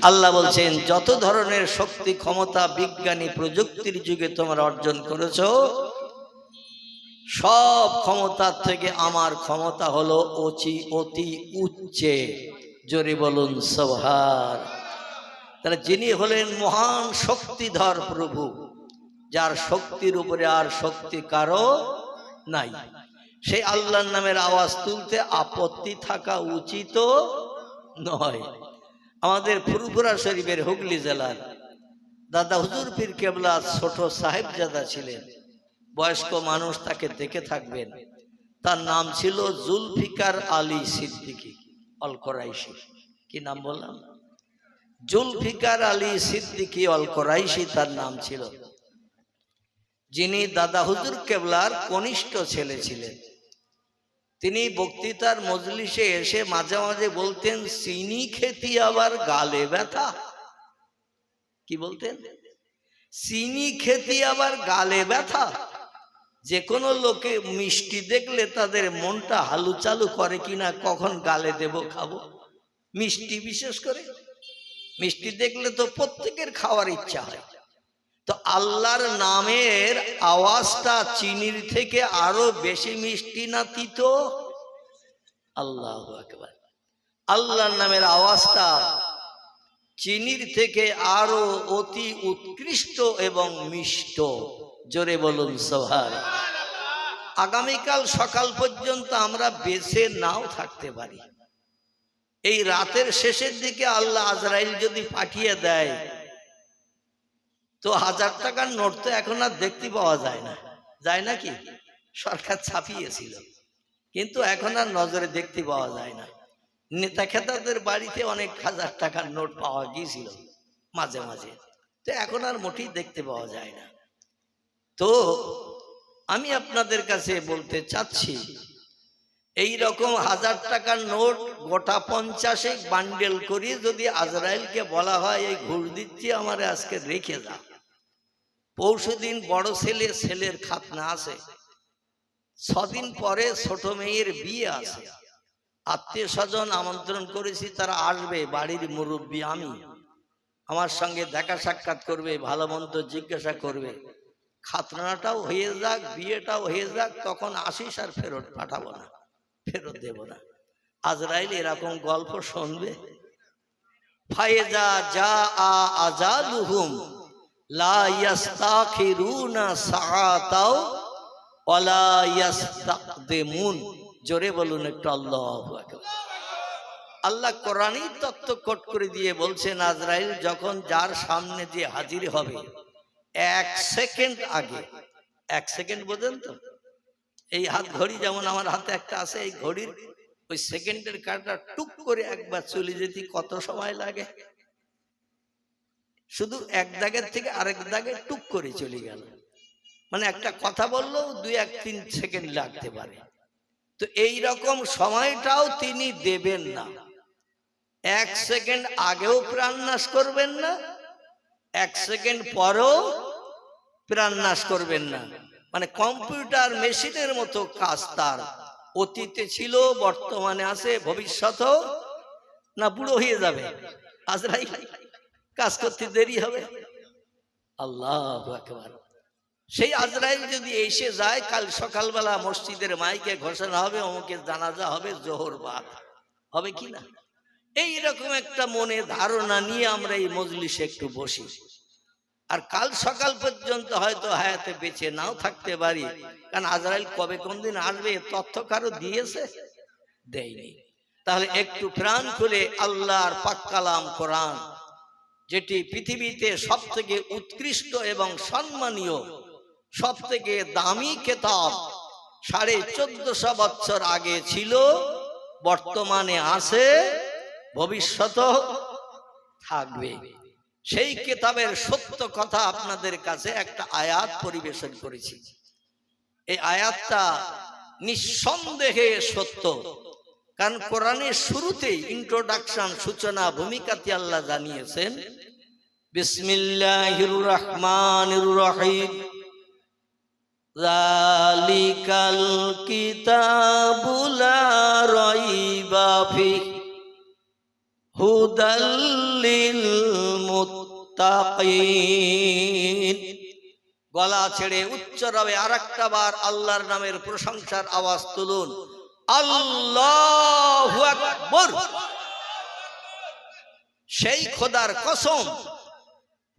আল্লাহ বলছেন যত ধরনের শক্তি ক্ষমতা বিজ্ঞানী প্রযুক্তির যুগে তোমরা অর্জন করেছো সব ক্ষমতার থেকে আমার ক্ষমতা হলো অতি উচ্চে। জোরে বলুন সুবহান। তাহলে যিনি হলেন মহান শক্তিধর প্রভু, যার শক্তির উপরে আর শক্তি কারো নাই, সেই আল্লাহর নামের আওয়াজ তুলতে আপত্তি থাকা উচিত নয়। আমাদের ফুরফুরা শরীফের হুগলি জেলার দাদা হুজুর পীর কেবলা ছোট সাহেবজাদা ছিলেন, বয়স্ক মানুষ, তাকে দেখে থাকবেন। তার নাম ছিল জুলফিকার আলী সিদ্দিকী অল কোরাইশি। কি নাম বললাম? জুলফিকার আলী সিদ্দিকী অল কোরাইশি তার নাম ছিল, যিনি দাদা হুজুর কেবলার কনিষ্ঠ ছেলে ছিলেন। তিনি বক্তৃতার মজলিসে এসে মাঝে মাঝে বলতেন, চিনি খেতি আবার গালে ব্যথা। কি বলতেন? চিনি খেতি আবার গালে ব্যথা। যে কোনো লোকে মিষ্টি দেখলে তাদের মনটা হালু চালু করে কিনা, কখন গালে দেব খাবো। মিষ্টি বিশেষ করে মিষ্টি দেখলে তো প্রত্যেকের খাওয়ার ইচ্ছা হয়। তো আল্লাহর নামের আওয়াজটা চিনির থেকে আরো বেশি মিষ্টি না তিতো? আল্লাহু আকবার। আল্লাহর নামের আওয়াজটা চিনির থেকে আরো অতি উৎকৃষ্ট এবং মিষ্ট। জোরে বলুন সুবহান। আগামীকাল সকাল পর্যন্ত আমরা বেঁচে নাও থাকতে পারি। এই রাতের শেষের দিকে আল্লাহ আজরাইল যদি পাঠিয়ে দেয় তো 1000 টাকার নোট তো এখন আর দেখতে পাওয়া যায় না, যায় নাকি? সরকার ছাপিয়েছিল, কিন্তু এখন আর নজরে দেখতে পাওয়া যায় না। নেতা খেতাদের বাড়িতে অনেক 1000 টাকার নোট পাওয়া গিয়েছিল মাঝে মাঝে, তো এখন আর মোটেই দেখতে পাওয়া যায় না। তো আমি আপনাদের কাছে বলতে চাচ্ছি, এই রকম 1000 টাকার নোট গোটা 50 বান্ডেল করিয়ে যদি আজরাইলকে বলা হয় এই ঘুষ দিচ্ছি আমার আজকে রেখে যা, পরশুদিন বড় ছেলের খাতনা আছে, 6 দিন পরে ছোট মেয়ের বিয়ে আছে, আত্মীয় স্বজন আমন্ত্রণ করেছি, তারা আসবে, বাড়ির মুরব্বী আমি, আমার সঙ্গে দেখা সাক্ষাৎ করবে, ভালো মন্দ জিজ্ঞাসা করবে, খাতনাটাও হয়ে যাক, বিয়েটাও হয়ে যাক, তখন আসিস আর ফেরত পাঠাবো না, ফেরত দেব না। আজরাইল এরকম গল্প শুনবে? ফায়েজা জা আজালুহুম লা ইস্তাখিরুনা সাআতাও ওয়ালা ইস্তাকদিমুন। জোরে বলুন একটু আল্লাহু আকবার। আল্লাহ কোরআনই তত্ত্ব কোট করে দিয়ে বলছেন, আজরাইল যখন যার সামনে যে হাজির হবে 1 সেকেন্ড আগে, 1 সেকেন্ড বোঝেন তো? এই হাত ঘড়ি যেমন আমার হাতে একটা আছে, এই ঘড়ির ওই সেকেন্ডের কাঁটা টুক করে একবার চলে যেতে কত সময় লাগে? শুধু এক দাগের থেকে আরেক দাগে টুক করে চলে গেল, মানে একটা কথা বললেও 2-3 সেকেন্ড লাগতে পারে। তো এই রকম সময়টাও তিনি দেবেন না। 1 সেকেন্ড আগেও প্রাণ নাশ করবেন না, 1 সেকেন্ড পরেও প্রাণ নাশ করবেন না। মানে কম্পিউটার মেশিনের মতো কাজ তার। অতীতে ছিল, বর্তমানে আছে, ভবিষ্যতেও না বুড়ো হয়ে যাবে আজরাইল, কাজ করতে দেরি হবে। আল্লাহু আকবার। সেই আজরাইল যদি এসে যায়, কাল সকালবেলা মসজিদের মাইকে ঘোষণা হবে অমুকের জানাজা হবে, জোহর বাদ হবে কিনা, এইরকম একটা মনে ধারণা নিয়ে আমরা এই মজলিসে একটু বসি। আর কাল সকাল পর্যন্ত হয়তো হায়াতে বেঁচে নাও থাকতে পারি, কারণ আজরাইল কবে কোন দিন আসবে তথ্য কারো দিয়েছে? দেয়নি। তাহলে একটু প্রাণ খুলে আল্লাহর পাক কালাম কোরআন, যেটি পৃথিবীতে সবথেকে উৎকৃষ্ট এবং সম্মানীয়, সবথেকে দামি কিতাব, 1450 বছর আগে ছিল, বর্তমানে আছে, ভবিষ্যতেও থাকবে, সেই কিতাবের সত্য কথা আপনাদের কাছে একটা আয়াত পরিবেশন করেছি। এই আয়াতটা নিঃসন্দেহে সত্য, কারণ কোরআনের শুরুতেই ইন্ট্রোডাকশন, সূচনা ভূমিকাতে আল্লাহ জানিয়েছেন, বিসমিল্লাহির রহমানির রহিম, যালিকাল কিতাবু লা রাইবা ফিহি হুদাল লিল মুত্তাকিন। গলা ছেড়ে উচ্চ রবে আরেকটা বার আল্লাহর নামের প্রশংসার আওয়াজ তুলুন, আল্লাহু আকবার। সেই খোদার কসম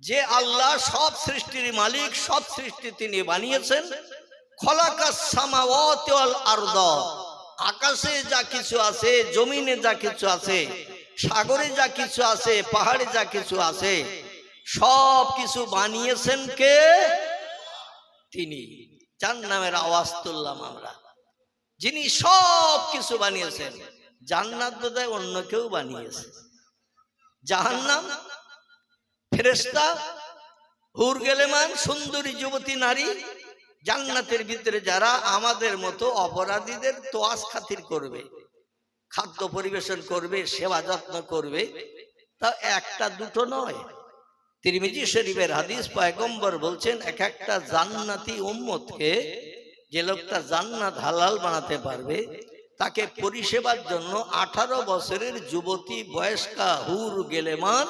যে আল্লাহ সব সৃষ্টির মালিক, সব সৃষ্টি তিনি বানিয়েছেন। খলাকাস সামাওয়াতি ওয়াল আরদ, আকাশে যা কিছু আছে, জমিনে যা কিছু আছে, সাগরে যা কিছু আছে, পাহাড়ে যা কিছু আছে, সব কিছু বানিয়েছেন কে? তিনি। যার নামের আওয়াজ তুললাম আমরা, যিনি সব কিছু বানিয়েছেন। জান্নাত বোধহয় অন্য কেউ বানিয়েছে, জাহান্নাম, ফেরেশতা, হুর গেলেমান, সুন্দরী যুবতী নারী, জান্নাতের ভিতরে যারা আমাদের মতো অপরাধীদের তোয়াজ খাতির করবে, খাদ্য পরিবেশন করবে, সেবা যত্ন করবে, তা একটা দুটো নয়। তিরমিজি শরীফের হাদিস, পয়গম্বর বলছেন এক একটা জান্নাতি উম্মতকে, যে লোকটা জান্নাত হালাল বানাতে পারবে, তাকে পরিষেবার জন্য 18 বছরের যুবতী বয়স্কা হুর গেলেমান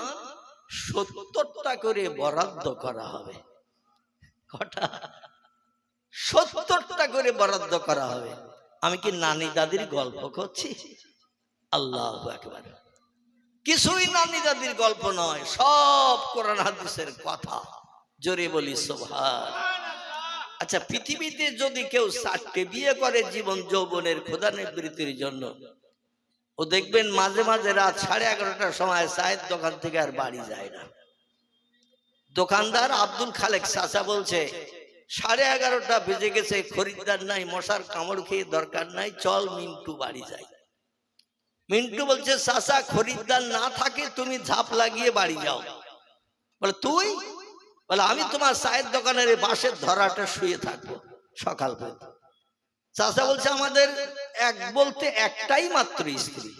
70টা করে বরাদ্দ করা হবে। কটা? 70টা করে বরাদ্দ করা হবে। আমি কি নানি দাদির গল্প করছি? আল্লাহু আকবার। কিছুই নানি দাদির গল্প নয়, সব কোরআন হাদিসের কথা। জোরে বলি সুবহান। আচ্ছা, পৃথিবীতে যদি কেউ 4টে বিয়ে করে জীবন যৌবনের খোদা নিবৃত্তির জন্য, ও দেখবেন মাঝে মাঝে রাত 11:30টার সময় চায়ের দোকান থেকে আর বাড়ি যায় না। দোকানদার আব্দুল খালেক চাচা বলছে 11:30টা বেজে গেছে, খরিদ্দার নাই, মশার কামড় খেয়ে দরকার নাই, চল মিন্টু বাড়ি যাই। মিন্টু বলছে, চাচা খরিদ্দার না থাকে তুমি ঝাঁপ লাগিয়ে বাড়ি যাও। বলে তুই? বলে আমি তোমার চায়ের দোকানের বাঁশের ধরাটা শুয়ে থাকবো সকাল পর্যন্ত। চাচা বলছে, আমাদের এক বলতে একটাই মাত্র স্ত্রী,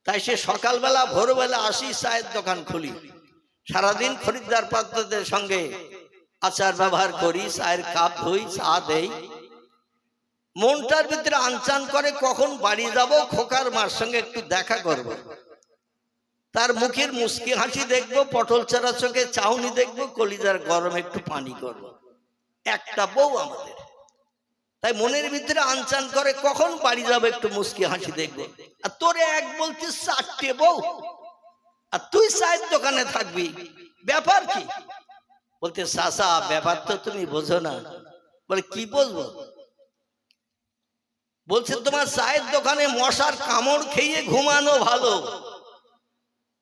তাই সে সকালবেলা ভোরবেলা আসি, চায়ের দোকান খুলি, সারাদিন খরিদ্দার পাত্রদের সঙ্গে আচার ব্যবহার করি, চায়ের কাপ ধুই, চা দেই। মনটার ভিতরে আনচান করে কখন বাড়ি যাব, খোকার মার সঙ্গে একটু দেখা করব, তার মুখের মুস্কি হাসি দেখবো, পটল চারা চোখে চাউনি দেখবো, কলিজার গরম একটু পানি করব। একটা বউ আমাদের, তাই মনের ভিতরে আনচান করে কখন বাড়ি যাবো, একটু মুস্কি হাসি দেখবো। আর তোরে এক বলতে 4টে বউ, আর তুই চায়ের দোকানে থাকবি, ব্যাপার কি? বলতে, চাচা ব্যাপার তো তুমি বোঝো না। বলে কি বুঝবো? বলছে, তোমার চায়ের দোকানে মশার কামড় খেয়ে ঘুমানো ভালো,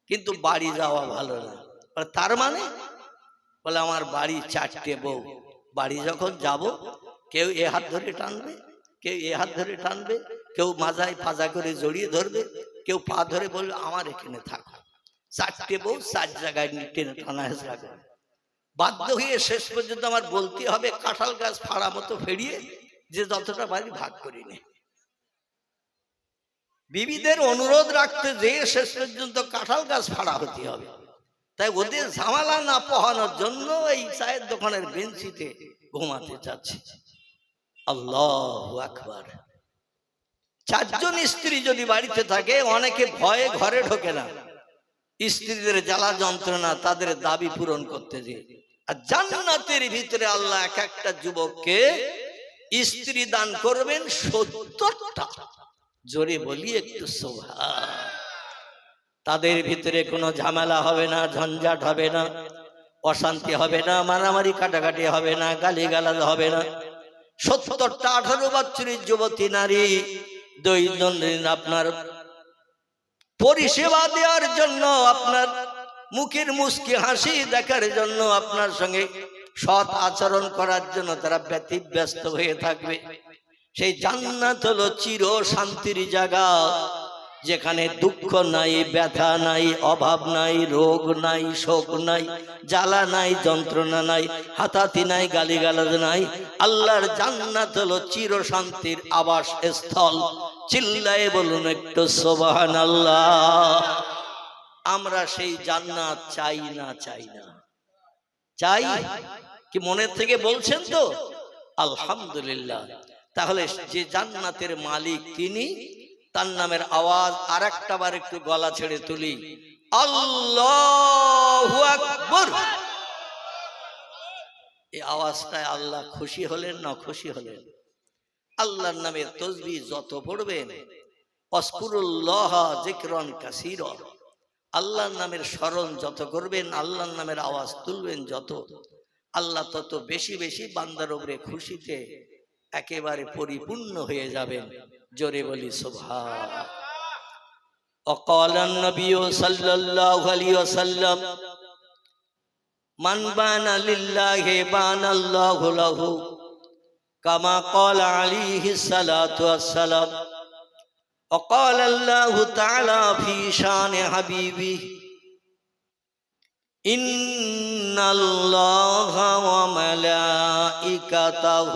কিন্তু বাড়ি যাওয়া ভালো না। তার মানে? বলে আমার বাড়ি 4টে বউ, বাড়ি যখন যাব কেউ এ হাত ধরে টানবে, কেউ এ হাত ধরে টানবে, কেউ মাজায় পাজা করে জড়িয়ে ধরবে, কেউ পা ধরে বলবে আমার এখানে থাকো। 4টে বউ 4 জায়গায় টেনে টানা হয়ে যাবে। বাধ্য হয়ে শেষ পর্যন্ত আমার বলতে হবে কাঁঠাল গাছ ফাড়া মতো ফেরিয়ে যে যতটা বাড়ি ভাগ করি নে। বিবিদের অনুরোধ রাখতে যে শেষ পর্যন্ত কাঁঠাল গাছ ফাড়া হতে হবে। তাই ওদের ঝামেলা না পোহানোর জন্য এই চায়ের দোকানের বেঞ্চিতে ঘুমাতে চাচ্ছি। আল্লাহু আকবার। 4 জন স্ত্রী যদি বাড়িতে থাকে, অনেকে ভয়ে ঘরে ঢোকে না, স্ত্রীদের জ্বালা যন্ত্রণা, তাদের দাবি পূরণ করতে যে। আর জান্নাতের ভিতরে আল্লাহ এক একটা যুবককে স্ত্রী দান করবেন 70টা। জোরে বলি একটু সুবহান। তাদের ভিতরে কোনো ঝামেলা হবে না, ঝঞ্ঝাট হবে না, অশান্তি হবে না, মারামারি কাটাকাটি হবে না, গালিগালাজ হবে না। 70টা 18 বছরের যুবতী নারী দৈনন্দিন আপনার পরিষেবা দেওয়ার জন্য, আপনার মুখের মুস্কি হাসি দেখার জন্য, আপনার সঙ্গে সৎ আচরণ করার জন্য তারা ব্যতিব্যস্ত হয়ে থাকবে। সেই জান্নাত হলো চির শান্তির জায়গা, যেখানে দুঃখ নাই, ব্যথা নাই, অভাব নাই, রোগ নাই, শোক নাই, জ্বালা নাই, যন্ত্রণা নাই, হাতাহাতি নাই, গালিগালাজ নাই। আল্লাহর জান্নাত হলো চির শান্তির আবাস স্থল। চিল্লায়ে বলুন একটু সুবহানাল্লাহ। আমরা সেই জান্নাত চাই না? চাই না? চাই কি? মনের থেকে বলছেন তো? আলহামদুলিল্লাহ। তাহলে যে জান্নাতের মালিক তিনি, তার নামের আওয়াজ আর একটা বার একটু গলা ছেড়ে তুলি, আল্লাহু আকবার। এই আওয়াজটায় আল্লাহ খুশি হলেন না খুশি হলেন? আল্লাহর নামের তাসবিহ যত পড়বেন, আযকুরুল্লাহ যিকরান কাসীরা, আল্লাহর নামের স্মরণ যত করবেন, আল্লাহর নামের আওয়াজ তুলবেন যত, আল্লাহ তত বেশি বেশি বান্দার উপরে খুশিতে একেবারে পরিপূর্ণ হয়ে যাবেন। জোরে বলি সুবহান। وقال النبي صلى الله عليه وسلم من بان لله بان الله له كما قال عليه الصلاة والسلام. وقال الله تعالى في شان حبيبه إن الله وملائكته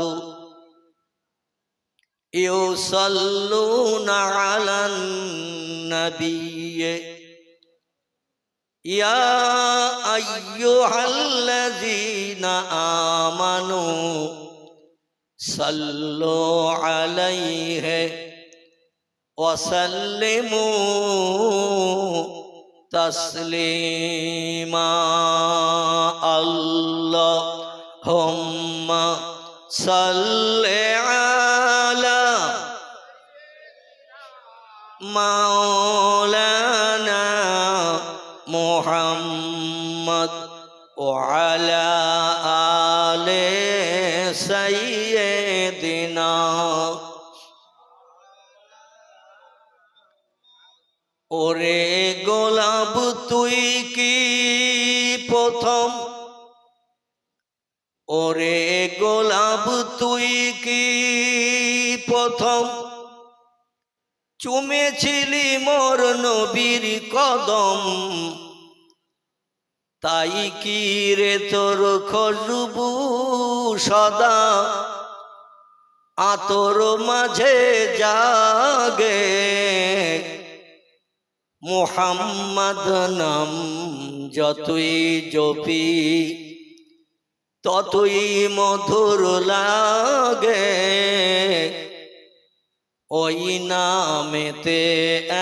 يصلون على النبي يا أيها الذين آمنوا صلوا عليه وسلموا تسليما. اللهم صل على مولانا محمد وعلى آل سيدنا. ওরে গোলাপ তুই কি প্রথম, ওরে গোলাপ তুই কি প্রথম চুমেছিলি মোর নবীর কদম, তাই কি রে তোর খুশবু সদা আতর মাঝে জাগে। মুহাম্মদ নাম যতই জপি ততই মধুর লাগে, ওই নামেতে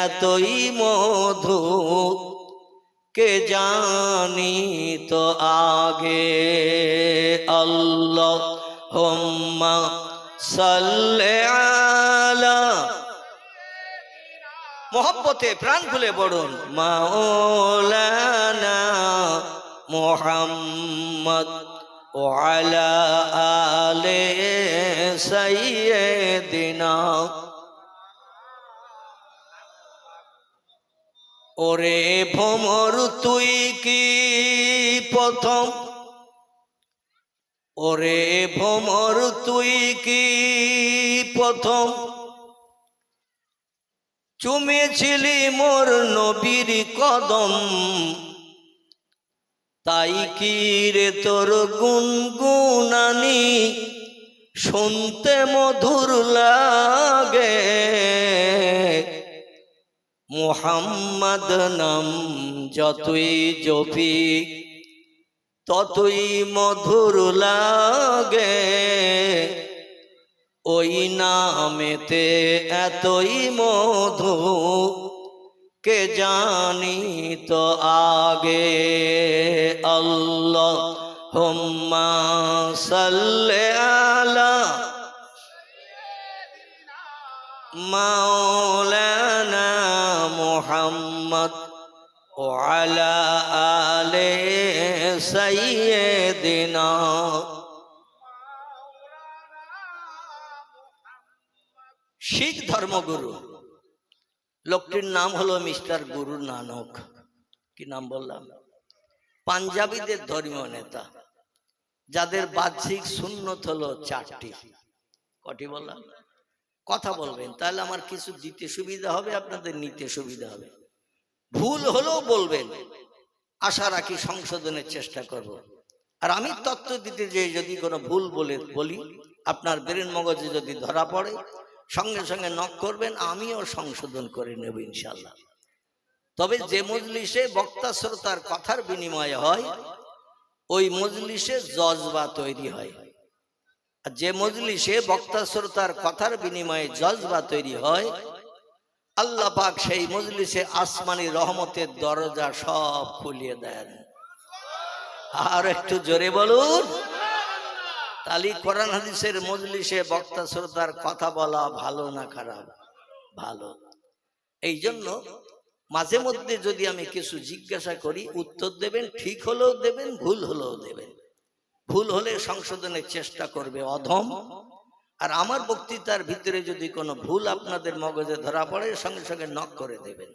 এতই মধু কে জানি তো আগে। আল্লাহুম্মা সাল্লি আলা, মোহব্বতে প্রাণ খুলে পড়ুন, মাওলানা মুহাম্মদ ওয়া আলা আলি সাইয়্যিদিনা। ওরে ভ্রমর তুই কি প্রথম, ওরে ভ্রমর তুই কি প্রথম চুমেছিলি মোর নবীর কদম, তাই কি রে তোর গুনগুনানি শুনতে মধুর লাগে। মুহাম্মদ নাম যতই জপি ততই মধুর লাগে, ওই নামেতে এতই মধু কে জানি তো আগে। আল্লাহুম্মা সাল্লি আলা মাওলানা মুহাম্মদ ওয়া আলা আলি সাইয়্যিদিনা। শিখ ধর্মগুরু, লোকটির নাম হলো মিস্টার গুরু নানক। কি নাম বললাম? পাঞ্জাবিদের ধর্মীয় নেতা, যাদের বাহ্যিক সুন্নত হলো 4টি। কটি বললাম? কথা বলবেন, তাহলে আমার কিছু দিতে সুবিধা হবে, আপনাদের নিতে সুবিধা হবে। ভুল হলেও বলবেন, আশা রাখি সংশোধনের চেষ্টা করব। আর আমি তত্ত্ব দিতে যে যদি কোনো ভুল বলি, আপনার ব্রেন মগজে যদি ধরা পড়ে, সঙ্গে সঙ্গে নক করবেন, আমিও সংশোধন করে নেব ইনশাল্লাহ। তবে যে মজলিসে বক্তা শ্রোতার কথার বিনিময় হয়, ওই মজলিসে জজবা তৈরি হয়। আর যে মজলিসে বক্তা শ্রোতার কথার বিনিময়ে জজবা তৈরি হয়, আল্লাহ পাক সেই মজলিসে আসমানি রহমতের দরজা সব খুলিয়ে দেন। আর একটু জোরে বলুন। তালি কোরআন হাদিসের মজলিসে বক্তা শ্রোতার কথা বলা ভালো না খারাপ? ভালো। এই জন্য মাঝে মধ্যে যদি আমি কিছু জিজ্ঞাসা করি উত্তর দেবেন, ঠিক হলেও দেবেন, ভুল হলেও দেবেন। ভুল হলে সংশোধনের চেষ্টা করবে অধম। আর আমার বক্তৃতার ভিতরে যদি কোনো ভুল আপনাদের মগজে ধরা পড়ে সঙ্গে সঙ্গে নক করে দেবেন।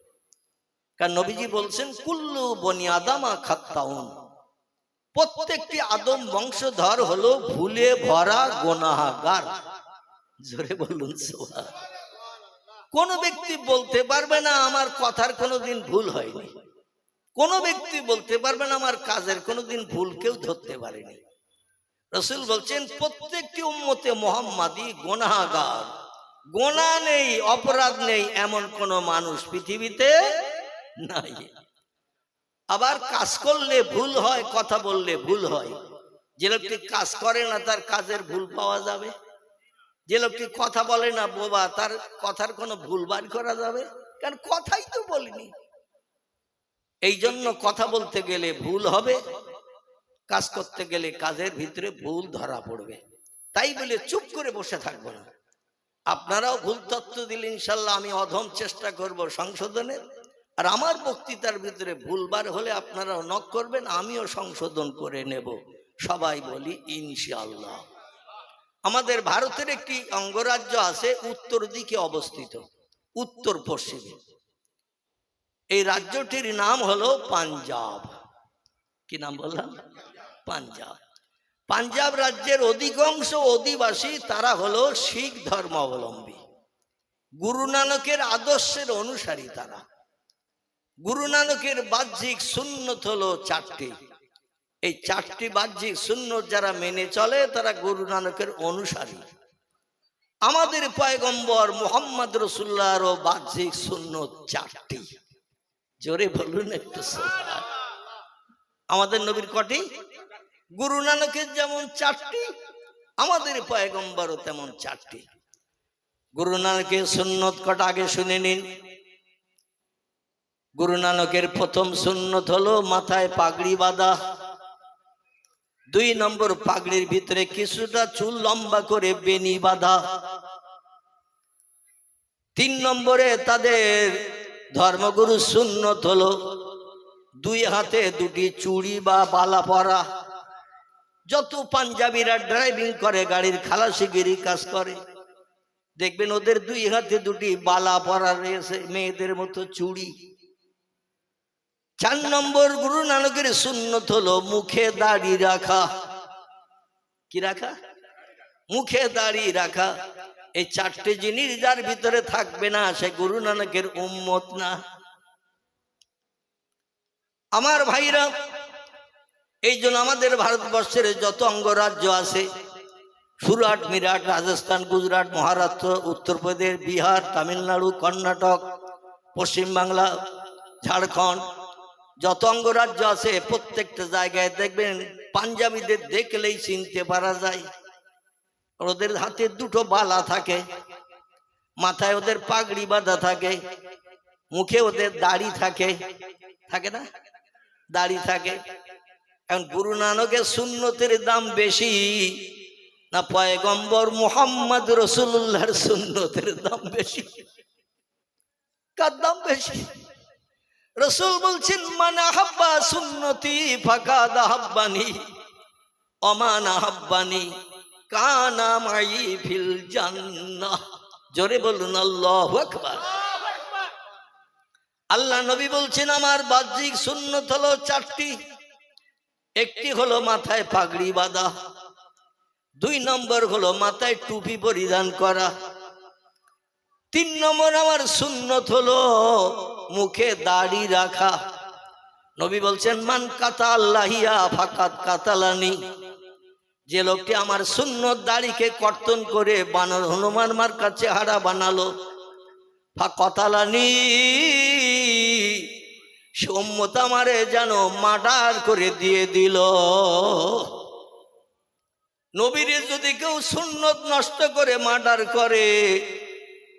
কারণ নবীজি বলছেন কুল্লু বনি আদামা খাত্তাউন, প্রত্যেকটি আদম বংশধর হলো ভুলে ভরা গুনাহগার। জোরে বলুন সুবহান। কোন ব্যক্তি বলতে পারবে না আমার কথার কোনোদিন ভুল হয়নি, কোন ব্যক্তি বলতে পারবে না আমার কাজের কোনোদিন ভুল কেউ ধরতে পারেনি। রাসূল বলছেন প্রত্যেকটি উম্মতে মুহাম্মাদি গুনাহগার, গুনাহ নেই, অপরাধ নেই এমন কোন মানুষ পৃথিবীতে নাই। আবার কাজ করলে ভুল হয়, কথা বললে ভুল হয়। যে লোকটি কাজ করে না তার কাজের ভুল পাওয়া যাবে, যে লোকটি কথা বলে না বোবা তার কথার কোনো ভুল বার করা যাবে? কারণ কথাই তো বলিনি। এই জন্য কথা বলতে গেলে ভুল হবে, কাজ করতে গেলে কাজের ভিতরে ভুল ধরা পড়বে। তাই বলে চুপ করে বসে থাকবো না। আপনারাও ভুল তথ্য দিলে ইনশাল্লাহ আমি অধম চেষ্টা করব সংশোধনের। আর আমার বক্তৃতার ভিতরে ভুলবার হলে আপনারাও নক করবেন, আমিও সংশোধন করে নেব। সবাই বলি ইনশাআল্লাহ। আমাদের ভারতের একটি অঙ্গরাজ্য আছে উত্তর দিকে অবস্থিত, উত্তর পশ্চিমে। এই রাজ্যটির নাম হলো পাঞ্জাব। কি নাম বললাম? পাঞ্জাব। পাঞ্জাব রাজ্যের অধিকাংশ অধিবাসী তারা হলো শিখ ধর্মাবলম্বী, গুরু নানকের আদর্শের অনুসারী তারা। গুরু নানকের বাহ্যিক সুন্নত হলো 4টি। এই 4টি বাহ্যিক সুন্নত যারা মেনে চলে তারা গুরু নানকের অনুসারী। আমাদের পয়গম্বর মুহাম্মদ রাসূলুল্লাহরও বাহ্যিক সুন্নত 4টি। জোরে বলুন একটু সুবহান। আমাদের নবীর কটি? গুরু নানকের যেমন 4টি, আমাদের পয়গম্বরও তেমন 4টি। গুরু নানকের সুন্নত কটা আগে শুনে নিন। গুরু নানকের প্রথম সুন্নত হলো মাথায় পাগড়ি বাঁধা। 2 নম্বর পাগড়ির ভিতরে কিছুটা চুল লম্বা করে বেনি বাঁধা। 3 নম্বরে তাদের ধর্মগুরু সুন্নত হলো 2 হাতে 2টি চুড়ি বা বালা পরা। যত পাঞ্জাবিরা ড্রাইভিং করে, গাড়ির খালাসিগিরি কাজ করে, দেখবেন ওদের 2 হাতে 2টি বালা পরা রয়েছে, মেয়েদের মতো চুড়ি। 4 নম্বর গুরু নানকের সুন্নত হলো মুখে দাড়ি রাখা। কি রাখা? মুখে দাড়ি রাখা। এই 4টে জিনিস যার ভিতরে থাকবে না সে গুরু নানকের উম্মত না। আমার ভাইরা, এই জন্য আমাদের ভারতবর্ষের যত অঙ্গরাজ্য আছে, সুরাট, মিরাট, রাজস্থান, গুজরাট, মহারাষ্ট্র, উত্তরপ্রদেশ, বিহার, তামিলনাড়ু, কর্ণাটক, পশ্চিমবাংলা, ঝাড়খণ্ড, যত অঙ্গরাজ্য আছে প্রত্যেকটা জায়গায় দেখবেন পাঞ্জাবিদের দেখলেই চিনতে পারা যায়। ওদের হাতে 2টো বালা থাকে, মাথায় ওদের পাগড়ি বাঁধা থাকে, মুখে ওদের দাড়ি থাকে, থাকে না? দাড়ি থাকে। এখন গুরু নানকের সুন্নতের দাম বেশি না পয়গম্বর মুহাম্মদ রাসূলুল্লাহর সুন্নতের দাম বেশি? কার দাম বেশি? রাসূল বলছেন মান আহাব্বা সুন্নতি ফাকাদ আহাব্বানি ওয়া মান আহাব্বানি কানা মাই ফিল জান্নাহ। জোরে বলুন আল্লাহু আকবার। আল্লাহ নবী বলছেন আমার বাহ্যিক সুন্নত হলো 4টি। একটি হলো মাথায় পাগড়ি বাঁধা, 2 নম্বর হলো মাথায় টুপি পরিধান করা, 3 নম্বর আমার সুন্নত হলো মুখে দাড়ি রাখা। নবী বলছেন মান কাতা আল্লাহিয়া ফাকাত কাতালানি। যে লোকটি আমার সুন্নত দাড়িকে কর্তন করে বানর হনুমান মার্কা চেহারা বানালো, ফাকাতালানি, সে উম্মত আমারে যেন মার্ডার করে দিয়ে দিল। নবীর যদি কেউ সুন্নত নষ্ট করে মার্ডার করে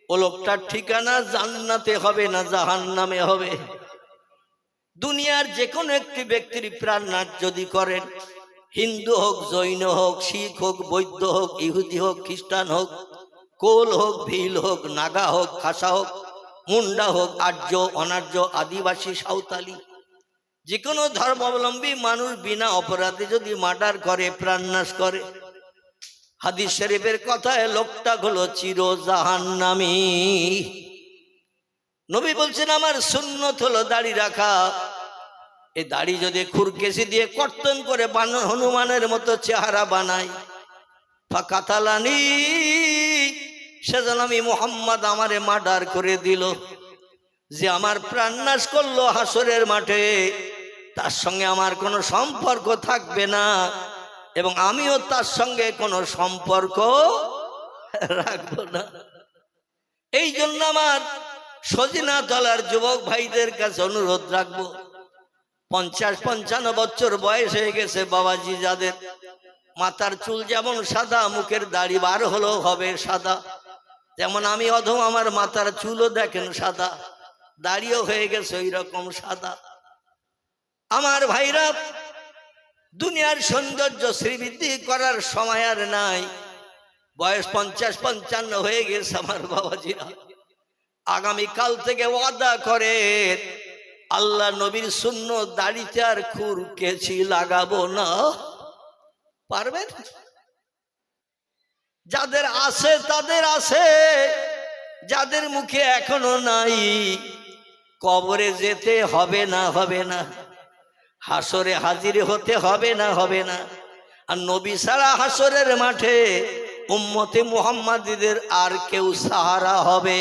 ও লোকটার ঠিকানা জান্নাতে হবে না জাহান্নামে হবে। দুনিয়ার যে কোনো একটি ব্যক্তির প্রাণনাশ যদি করেন, হিন্দু হোক, জৈন হোক, শিখ হোক, বৌদ্ধ হোক, ইহুদি হোক, খ্রিস্টান হোক, কোল হোক, ভিল হোক, নাগা হোক, খাসা হোক, মুন্ডা হোক, আর্য, অনার্য, আদিবাসী, সাঁওতালি, যে কোনো ধর্মাবলম্বী মানুষ বিনা অপরাধে যদি মার্ডার করে, প্রাণনাশ করে, হাদিস শরীফের কথায় লোকটা হলো চির জাহান্নামী। নবী বলছেন আমার সুন্নত হলো দাড়ি রাখা। এই দাড়ি যদি খুরকেসি দিয়ে কর্তন করে বানর হনুমানের মতো চেহারা বানাই, ফাকাতালানি, সেজন্য আমি মুহাম্মদ আমারে মার্ডার করে দিল। যে আমার প্রাণনাশ করলো হাসরের মাঠে, তার সঙ্গে আমার কোনো সম্পর্ক থাকবে না এবং আমিও তার সঙ্গে কোনো সম্পর্ক রাখবো না। এই জন্য আমার সজিনা তলার যুবক ভাইদের কাছে অনুরোধ রাখবো, 50-55 বছর বয়স হয়ে গেছে বাবাজি, যাদের মাথার চুল যেমন সাদা, মুখের দাড়ি বার হলো হবে সাদা, যেমন আমি অধম আমার মাথার চুলও দেখেন সাদা, দাড়িও হয়ে গেছে ওই রকম সাদা। আমার ভাইরা, দুনিয়ার সৌন্দর্য শ্রীবৃদ্ধি করার সময় আর নাই। বয়স 50-55 হয়ে গেছে আমার বাবাজিরা, আগামীকাল থেকে ওয়াদা করে আল্লাহ নবীর সুন্নত দাড়িতে আর খুরকেছি লাগাবো না। পারবেন? যাদের আছে তাদের আছে, যাদের মুখে এখনো নাই, কবরে যেতে হবে না, হবে না, হাসরে হাজির হতে হবে না, হবে না। আর নবী ছাড়া হাসরের মাঠে উম্মতে মুহাম্মাদীদের আর কেউ সাহারা হবে?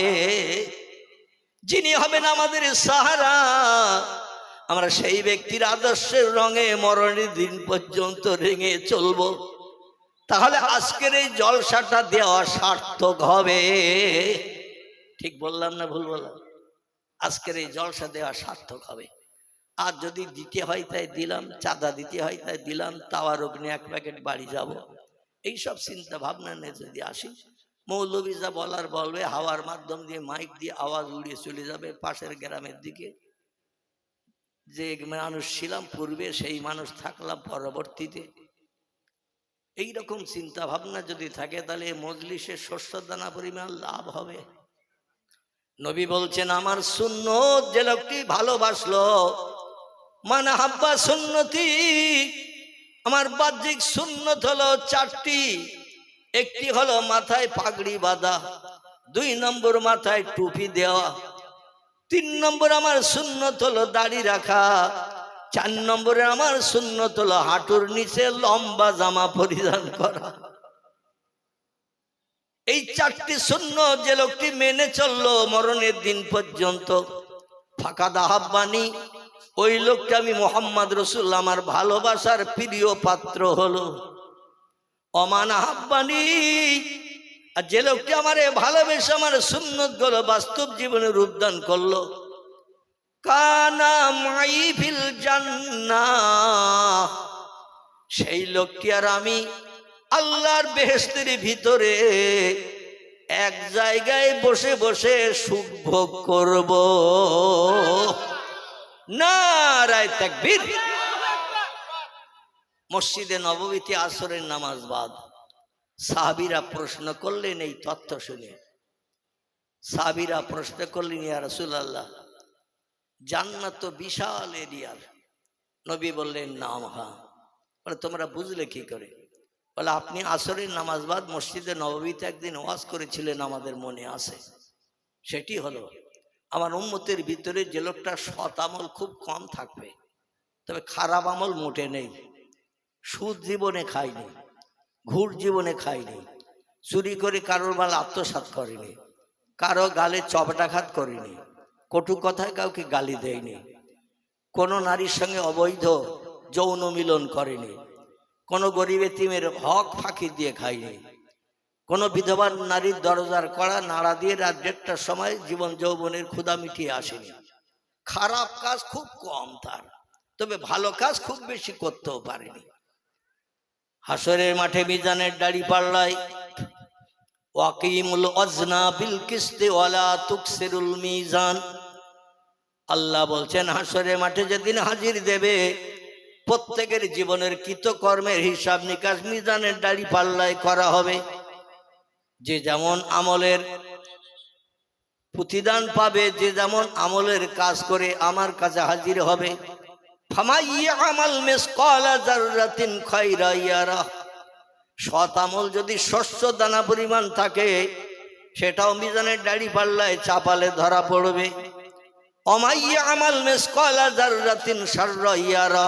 যিনি হবেন আমাদের সাহারা, আমরা সেই ব্যক্তির আদর্শের রঙে মরণের দিন পর্যন্ত রেঙে চলবো। তাহলে আজকের এই জলসাটা দেওয়া সার্থক হবে। ঠিক বললাম না ভুল বললাম? আজকের এই জলসা দেওয়া সার্থক হবে। আর যদি দিতে হয় তাই দিলাম, চাঁদা দিতে হয় তাই দিলাম, তাওয়ার অগ্নি 1 প্যাকেট বাড়ি যাব, এইসব চিন্তা ভাবনা নিয়ে যদি আসি, মৌলবী যা বলার বলবে, হাওয়ার মাধ্যম দিয়ে মাইক দিয়ে আওয়াজ উড়িয়ে চলে যাবে পাশের গ্রামের দিকে। যে মানুষ ছিলাম পূর্বে সেই মানুষ থাকলাম পরবর্তীতে। এইরকম চিন্তা ভাবনা যদি থাকে তাহলে মজলিসের শস্য দানা পরিমাণ লাভ হবে। নবী বলছেন আমার সুন্নত যে লোকটি ভালোবাসলো, মান হাব্বা সুন্নতি, আমার বাহ্যিক সুন্নত হলো 4টি। একটি হলো মাথায় পাগড়ি বাঁধা, 2 নম্বর মাথায় টুপি দেওয়া, 3 নম্বর আমার সুন্নত হলো দাড়ি রাখা, 4 নম্বরে আমার সুন্নত হলো হাঁটুর নিচে লম্বা জামা পরিধান করা। এই 4টি সুন্নত যে লোকটি মেনে চললো মরণের দিন পর্যন্ত, ফাঁকা দাহাব্বানি, ওই লোকটা আমি মুহাম্মদ রাসূলুল্লাহ আমার ভালোবাসার প্রিয় পাত্র হলো। অমান আহাব্বানি, আর যে লোকটি আমারে ভালোবেসে আমার সুন্নত গুলো বাস্তব জীবনে রূপদান করলো, কানা মাই ফিল জান্নাহ, সেই লোকটি আর আমি আল্লাহর বেহেশতের ভিতরে এক জায়গায় বসে বসে সুখ ভোগ করব। নারায়ে তাকবীর। মসজিদে নববীতে আসরের নামাজ বাদ সাহাবীরা প্রশ্ন করলেন এই তথ্য শুনে। সাহাবীরা প্রশ্ন করলেন, ইয়া রাসূলুল্লাহ, জান্নাত তো বিশাল এরিয়ার। নবী বললেন নাম, হ্যাঁ। বলে তোমরা বুঝলে কি করে? বলে আপনি আসরের নামাজ বাদ মসজিদে নববীতে একদিন ওয়াজ করেছিলেন, আমাদের মনে আছে। সেটি হলো আমার উম্মতের ভিতরে যে লোকটা সৎ আমল খুব কম থাকবে, তবে খারাপ আমল মোটে নেই। সুদ জীবনে খায়নি, ঘুষ জীবনে খায়নি, চুরি করে কারোর মাল আত্মসাৎ করেনি, কারো গালে চপটাঘাত করেনি, কটু কথায় কাউকে গালি দেয়নি, কোনো নারীর সঙ্গে অবৈধ যৌন মিলন করেনি, কোনো গরিব এতিমের হক ফাঁকি দিয়ে খায়নি, কোনো বিধবা নারীর দরজার কড়া নাড়া দিয়ে রাত 1:30টার সময় জীবন যৌবনের ক্ষুধা মিটিয়ে আসেনি। খারাপ কাজ খুব কম তার, তবে ভালো কাজ খুব বেশি করতেও পারেনি। হাসরের মাঠে মিজানের দাড়ি পাল্লায় ওয়াকিমুল ওয়াজনা বিল কিসতি ওয়ালা তুকসিরুল মিজান। আল্লাহ বলছেন হাসরের মাঠে যেদিন হাজির দেবে, প্রত্যেকের জীবনের কৃতকর্মের হিসাব নিকাশ মিজানের দাড়ি পাল্লায় করা হবে। যে যেমন আমলের প্রতিদান পাবে, যে যেমন আমলের কাজ করে আমার কাছে হাজির হবে। ফামাইয়ামাল মিসকালা যাররাতিন খায়রা ইয়ারা। সৎ আমল যদি শস্য দানা পরিমাণ থাকে, সেটাও মিজানের দাড়ি পাল্লায় চাপালে ধরা পড়বে। ওমাইয়ামাল মিসকালা যাররাতিন শাররা ইয়ারা।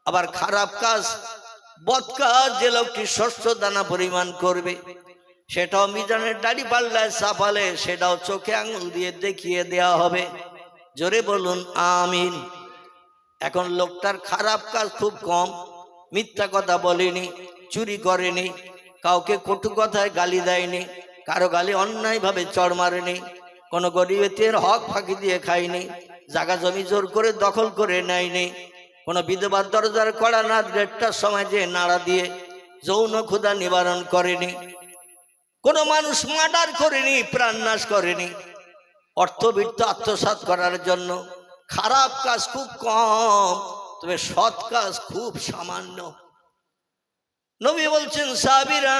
আবার খারাপ কাজ, বদ কাজ যে লোকটি শস্য দানা পরিমাণ করবে, সেটাও মিজানের দাড়ি পাল্লায় চাপালে সেটাও চোখে আঙুল দিয়ে দেখিয়ে দেয়া হবে। জোরে বলুন আমিন। এখন লোকটার খারাপ কাজ খুব কম, মিথ্যা কথা বলেনি, চুরি করেনি, কাউকে কটু কথায় গালি দেয়নি, কারো গালি অন্যায়ভাবে চড় মারেনি, কোনো গরিবের হক ফাঁকি দিয়ে খায়নি, জায়গা জমি জোর করে দখল করে নেয়নি, কোনো বিধবার দরজার কড়া না 1:30টার সময় যে নাড়া দিয়ে যৌন ক্ষুধা নিবারণ করেনি, কোনো মানুষ মার্ডার করেনি, প্রাণনাশ করেনি, অর্থবিত্ত আত্মসাৎ করার জন্য। খারাপ কাজ খুব কম, তবে সৎ কাজ খুব সামান্য। নবী বলছেন সাহাবীরা,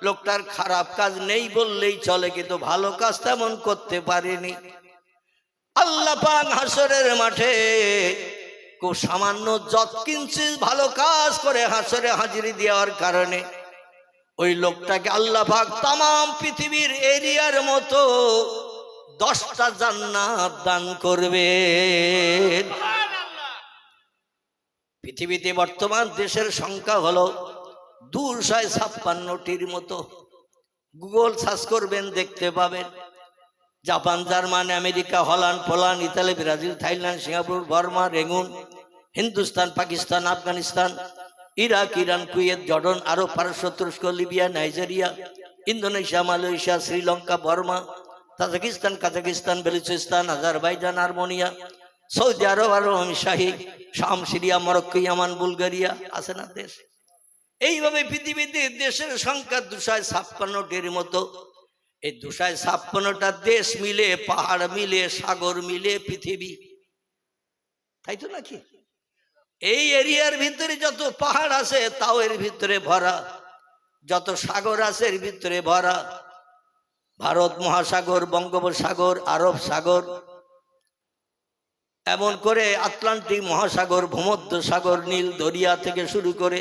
লোকটার খারাপ কাজ নেই বললেই চলে, কিন্তু ভালো কাজ তেমন করতে পারেনি। আল্লাহ পাক হাসরের মাঠে খুব সামান্য যৎকিঞ্চিৎ ভালো কাজ করে হাসরে হাজিরি দেওয়ার কারণে ওই লোকটাকে আল্লাহ পাক তামাম পৃথিবীর এরিয়ার মতো 10টা জান্নাত দান করবে। পৃথিবীতে বর্তমান দেশের সংখ্যা হলো 256টির মতো। গুগল সার্চ করবেন, দেখতে পাবেন। Japan, Germany, America, Holland, Poland, Italy, Brazil, Thailand, Singapore, Burma, Rangoon, Hindustan, Pakistan, Afghanistan, Iraq, Iran, Kuwait, Jordan, Arab, পারস্য, তুরস্ক, Libya, Nigeria, Indonesia, Malaysia, Sri Lanka, Burma, Tajikistan, Kazakhstan, Baluchistan, Azerbaijan, Armenia, Saudi Arab, শাহী, শাম, সিরিয়া, মরক্কো, ইয়ামান, Bulgaria, আছে না দেশ। এইভাবে পৃথিবীতে দেশের সংখ্যা 256টির মতো। এই 256টা দেশ মিলে, পাহাড় মিলে, সাগর মিলে পৃথিবী, তাই তো নাকি? এই এরিয়ার ভিতরে যত পাহাড় আছে তাও এর ভিতরে ভরা, যত সাগর আছে এর ভিতরে ভরা। ভারত মহাসাগর, বঙ্গোপসাগর, আরব সাগর, এমন করে আটলান্টিক মহাসাগর, ভূমধ্য সাগর, নীল দরিয়া থেকে শুরু করে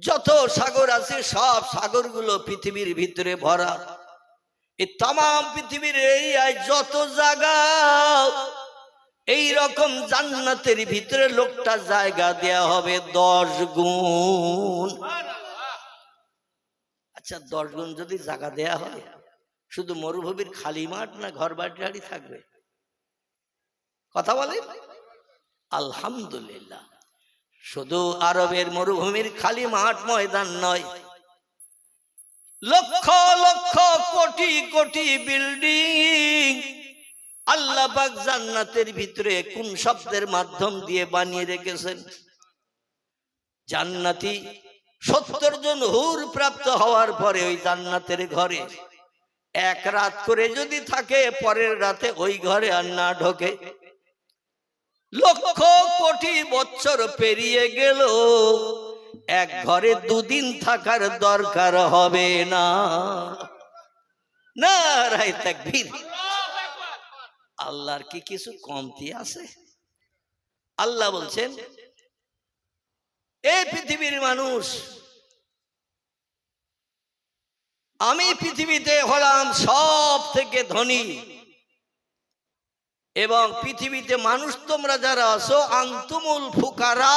যত সাগর আছে সব সাগরগুলো পৃথিবীর ভিতরে ভরা। এই তামাম পৃথিবীর এরিয়ায় যত জায়গা, এই রকম জান্নাতের ভিতরে লোকটা জায়গা দেয়া হবে 10 গুণ। আচ্ছা, 10 গুণ যদি জায়গা দেয়া হয়, শুধু মরুভূমির খালি মাঠ না ঘর বাড়ি থাকবে? কথা বলে আলহামদুলিল্লাহ। শুধু আরবের মরুভূমির খালি মাঠ ময়দান নয়, লক্ষ লক্ষ কোটি কোটি বিল্ডিং আল্লাহ পাক জান্নাতের ভিতরে কোন শব্দের মাধ্যম দিয়ে বানিয়ে রেখেছেন। জান্নাতি 70 জন হুর প্রাপ্ত হওয়ার পরে ওই জান্নাতের ঘরে 1 রাত করে যদি থাকে, পরের রাতে ওই ঘরে আর না ঢোকে। লক্ষ কোটি বছর পেরিয়ে গেল, এক ঘরে 2 দিন থাকার দরকার হবে না। নারায়ে তাকবীর। আল্লাহর কি কিছু কমতি আছে? আল্লাহ বলছেন, এই পৃথিবীর মানুষ, আমি পৃথিবীতে হলাম সব থেকে ধনী, এবং পৃথিবীতে মানুষ তোমরা যারা আছো আনতুমুল ফুকারা,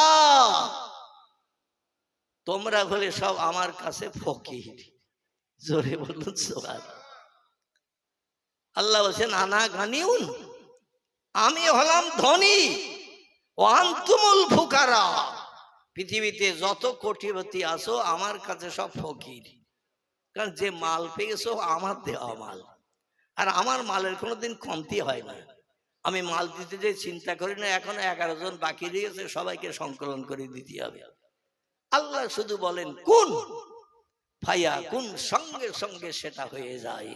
তোমরা হলে সব আমার কাছে ফকির। জোরে বলুন সুবহানাল্লাহ। আল্লাহ বলছেন আনা গানিউন, আমি হলাম ধনী, ও আনতুমুল ফুকারা, পৃথিবীতে যত কোটিপতি আছো আমার কাছে সব ফকির। কারণ যে মাল পেয়েছো আমার দেওয়া মাল, আর আমার মালের কোনোদিন কমতি হয় না। আমি মাল দিতে যে চিন্তা করি না, এখন 11 জন বাকি রয়েছে, সবাইকে সংকলন করে দিতে হবে। আল্লাহ শুধু বলেন কোন, ফায়াকুন, সঙ্গে সঙ্গে সেটা হয়ে যায়।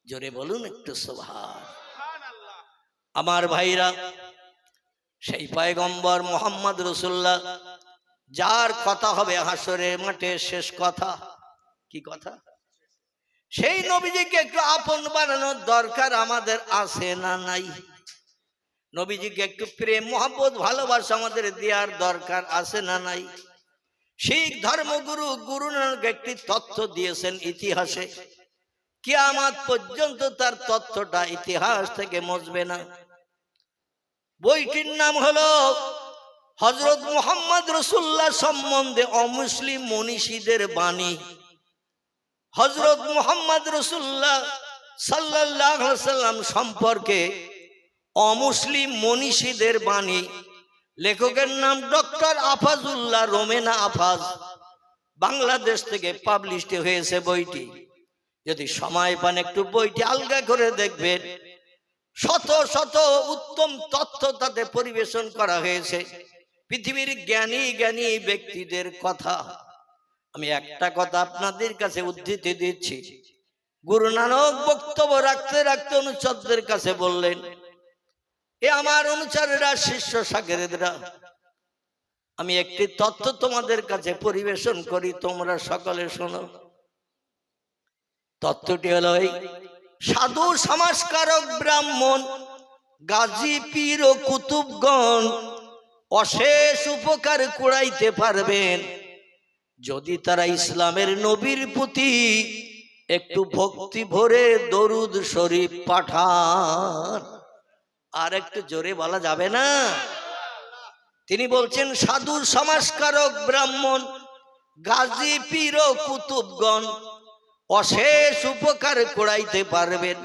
জোরে বলুন একটু সুবহান। আমার ভাইরা, সেই পয়গম্বর মুহাম্মদ রাসূলুল্লাহ যার কথা হবে হাসরের মাঠে শেষ কথা, কি কথা? সেই নবীজিকে একটু আপন বানানোর দরকার আমাদের আছে না নাই? নবীজিকে একটু প্রেম মোহাম্মত ভালোবাসা আমাদের দেওয়ার দরকার আছে না নাই? শিখ ধর্মগুরু গুরু নানক একটি তথ্য দিয়েছেন ইতিহাসে, কিয়ামত পর্যন্ত তার তথ্যটা ইতিহাস থেকে মুছবে না। বইটির নাম হলো হযরত মুহাম্মদ রাসূলুল্লাহ সম্বন্ধে অমুসলিম মনীষীদের বাণী। হযরত মুহাম্মদ রাসূলুল্লাহ সাল্লাল্লাহু আলাইহি ওয়াসাল্লাম সম্পর্কে অমুসলিম মনীষীদের বাণী। লেখকের নাম ডক্টর আফাজুল্লাহ রোমেনা আফাজ। বাংলাদেশ থেকে পাবলিশড হয়েছে বইটি। যদি সময় পান একটু বইটি আলগা করে দেখবেন। শত শত উত্তম তথ্য তাতে পরিবেশন করা হয়েছে, পৃথিবীর জ্ঞানী জ্ঞানী ব্যক্তিদের কথা। আমি একটা কথা আপনাদের কাছে উদ্ধৃতি দিচ্ছি। গুরু নানক বক্তব্য রাখতে রাখতে অনুচরদের কাছে বললেন, এ আমার অনুচরেরা, শিষ্য সাগরেদরা, আমি একটি তথ্য তোমাদের কাছে পরিবেশন করি, তোমরা সকলে শোনো। তথ্যটি হলো এই, সাধু সমাজকারক ব্রাহ্মণ গাজী পীর ও কুতুবগণ অশেষ উপকার কুড়াইতে পারবেন যদি তারা ইসলামের নবীর প্রতি একটু ভক্তি ভরে দরুদ শরীফ পাঠান। আর একটু জোরে বলা যাবে না? তিনি বলছেন, সাধু সমাজকারক ব্রাহ্মণ গাজী পীর ও কুতুবগণ অশেষ উপকার কুড়াইতে পারবেন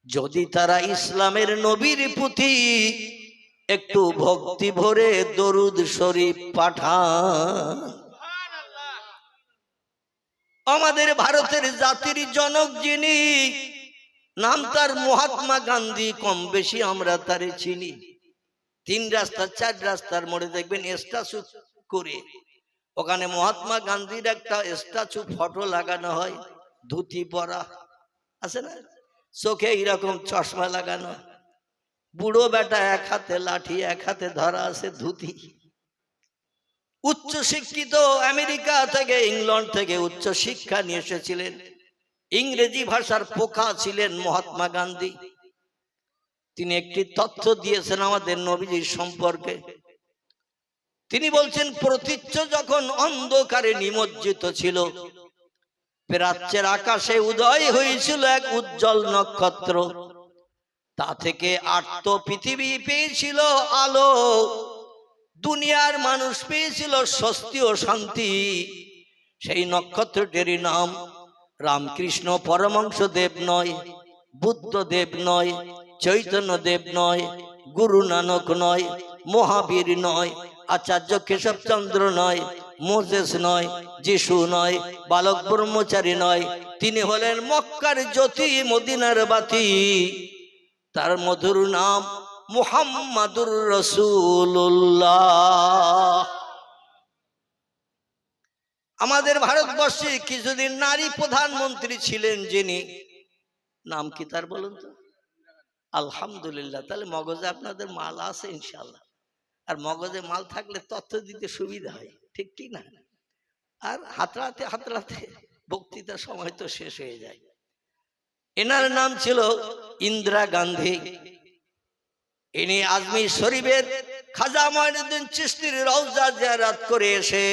যদি তারা ইসলামের নবীর প্রতি একটু ভক্তি ভরে দরুদ শরীফ পাঠান। আমাদের ভারতের জাতির জনক যিনি, নাম তার মহাত্মা গান্ধী। কম বেশি আমরা তারে চিনি। 3 রাস্তা 4 রাস্তার মোড়ে দেখবেন স্ট্যাচু করে, ওখানে মহাত্মা গান্ধীর একটা স্ট্যাচু ফটো লাগানো হয়, ধুতি পরা আছে না, চোখে এইরকম চশমা লাগানো, বুড়ো বেটা এক হাতে লাঠি এক হাতে ধরা আছে ধুতি। উচ্চ শিক্ষিত, আমেরিকা থেকে ইংল্যান্ড থেকে উচ্চ শিক্ষা নিয়ে এসেছিলেন, ইংরেজি ভাষার পোকা ছিলেন মহাত্মা গান্ধী। তিনি একটি তথ্য দিয়েছেন আমাদের নবীজির সম্পর্কে। তিনি বলছেন, প্রতীচ্য যখন অন্ধকারে নিমজ্জিত ছিল, প্রাচ্যের আকাশে উদয় হয়েছিল এক উজ্জ্বল নক্ষত্র। তা থেকে আর্ত পৃথিবী পেয়েছিল আলো, দুনিয়ার মানুষ পেয়েছিল স্বস্তি ও শান্তি। সেই নক্ষত্রটির নাম রামকৃষ্ণ পরমহংস দেব নয়, বুদ্ধদেব নয়, চৈতন্য দেব নয়, গুরু নানক নয়, মহাবীর নয়, আচার্য কেশবচন্দ্র নয়, মোজেস নয়, যিশু নয়, বালক ব্রহ্মচারী নয়। তিনি হলেন মক্কার জ্যোতি, মদিনার বাতি। তার মধুর নাম মুহাম্মাদুর রাসূলুল্লাহ। আমাদের ভারতবর্ষে কিছুদিন নারী প্রধানমন্ত্রী ছিলেন যিনি, নাম কি তার বলুন তো? আলহামদুলিল্লাহ। তাহলে মগজে আপনাদের মাল আছে ইনশাআল্লাহ। আর মগজে মাল থাকলে তথ্য দিতে সুবিধা হয়, ঠিক কি না? আর হাতড়াতে হাতড়াতে বক্তৃতার সময় তো শেষ হয়ে যায়। এনার নাম ছিল ইন্দিরা গান্ধী। ইনি আজমির শরীফের খাজা মঈনুদ্দিন চিশতির রওজা জিয়ারত করে এসে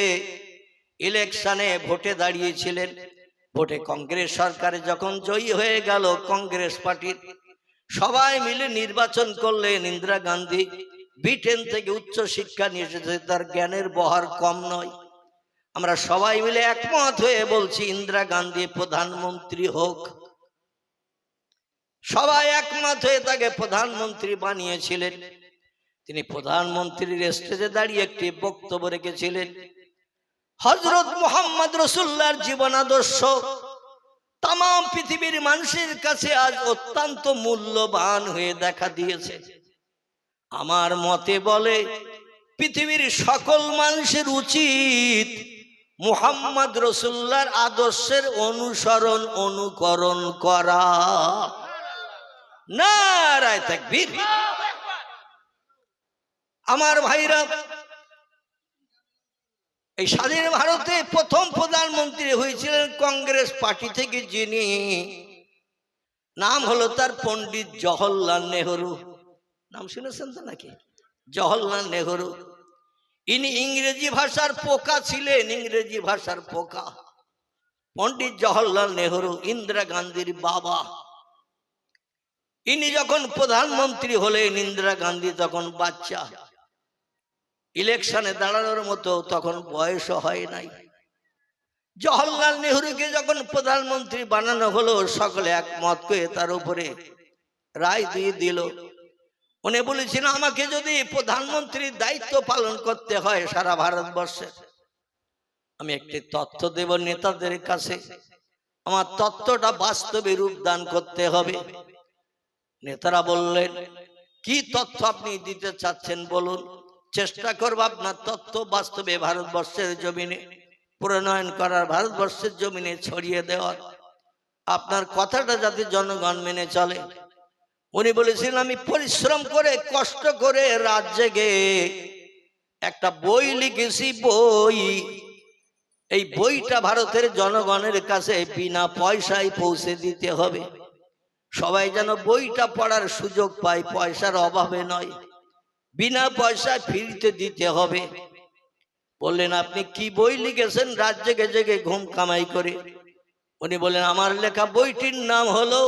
ইলেকশনে ভোটে দাঁড়িয়েছিলেন। ভোটে কংগ্রেস সরকারে যখন জয়ী হয়ে গেল, কংগ্রেস পার্টির সবাই মিলে নির্বাচন করলেন ইন্দিরা গান্ধী। ব্রিটেন থেকে উচ্চ শিক্ষা নিয়ে এসেছে, তার জ্ঞানের বহর কম নয়। আমরা সবাই মিলে একমত হয়ে বলছি ইন্দিরা গান্ধী প্রধানমন্ত্রী হোক। সবাই একমত হয়ে তাকে প্রধানমন্ত্রী বানিয়েছিলেন। তিনি প্রধানমন্ত্রীর স্টেজে দাঁড়িয়ে একটি বক্তব্য রেখেছিলেন। হযরত মুহাম্মদ রাসূলুল্লাহর জীবন আদর্শ তাম পৃথিবীর মানুষের কাছে আজ অত্যন্ত মূল্যবান হয়ে দেখা দিয়েছে। আমার মতে বলে, পৃথিবীর সকল মানুষের উচিত মুহাম্মদ রাসূলুল্লাহর আদর্শের অনুসরণ অনুকরণ করা। নারায়ে তাকবীর। আমার ভাইরা, এই স্বাধীন ভারতে প্রথম প্রধানমন্ত্রী হয়েছিলেন কংগ্রেস পার্টি থেকে, যিনি নাম হলো তার পণ্ডিত জওহরলাল নেহরু। নাম শুনেছেন তো নাকি? জওহরলাল নেহরু। ইনি ইংরেজি ভাষার পোকা ছিলেন, ইংরেজি ভাষার পোকা। পণ্ডিত জওহরলাল নেহরু ইন্দিরা গান্ধীর বাবা। ইনি যখন প্রধানমন্ত্রী হলেন, ইন্দিরা গান্ধী তখন বাচ্চা, ইলেকশনে দাঁড়ানোর মতো তখন বয়স হয় নাই। জওহরলাল নেহরুকে যখন প্রধানমন্ত্রী বানানো হলো, সকলে একমত করে তার উপরে রায় দিয়ে দিল। উনি বলেছেন, আমাকে যদি প্রধানমন্ত্রীর দায়িত্ব পালন করতে হয় সারা ভারতবর্ষে, আমি একটি তথ্য দেব নেতাদের কাছে, আমার তত্ত্বটা বাস্তবে রূপদান করতে হবে। নেতারা বললেন, কি তথ্য আপনি দিতে চাচ্ছেন বলুন, চেষ্টা করব আপনার তত্ত্ব বাস্তবে ভারতবর্ষের জমিনে প্রণয়ন করার, ভারতবর্ষের জমিনে ছড়িয়ে দেওয়ার, আপনার কথাটা যাতে জনগণ মেনে চলে। উনি বলেছিলেন, আমি পরিশ্রম করে কষ্ট করে রাত জেগে একটা বই লিখেছি, বই, এই বইটা ভারতের জনগণের কাছে বিনা পয়সায় পৌঁছে দিতে হবে। সবাই যেন বইটা পড়ার সুযোগ পায়, পয়সার অভাবে নয়, বিনা পয়সায় ফ্রিতে দিতে হবে। বললেন, আপনি কি বই লিখেছেন রাত জেগে জেগে ঘুম কামাই করে? উনি বলেন, আমার লেখা বইটির নাম হলো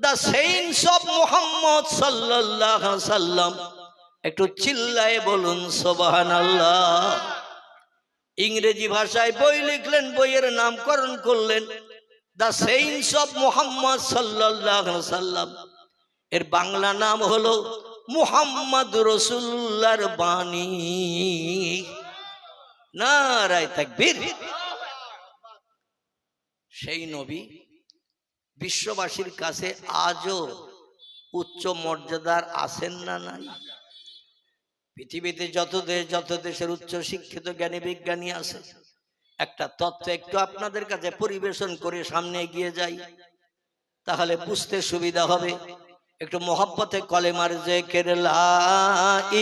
দ্য সেইন্টস অফ মুহাম্মদ সাল্লাল্লাহু আলাইহি সাল্লাম। একটু চিল্লায়ে বলুন সুবহানাল্লাহ। ইংরেজি ভাষায় বই লিখলেন, বইয়ের নামকরণ করলেন দ্য সেইন্টস অফ মুহাম্মদ সাল্লাল্লাহু আলাইহি সাল্লাম। এর বাংলা নাম হলো মুহাম্মদ রাসূলুল্লাহর বাণী। নারায়ে তাকবীর। সেই নবী বিশ্ববাসীর কাছে আজও উচ্চ মর্যাদার আছেন না নাই? পৃথিবীতে যত দেশের উচ্চ শিক্ষিত জ্ঞানী বিজ্ঞানী আছে, একটা তথ্য একটু আপনাদের কাছে পরিবেশন করে সামনে এগিয়ে যাই, তাহলে বুঝতে সুবিধা হবে। একটু মহব্বতে কলেমার জিকির, লা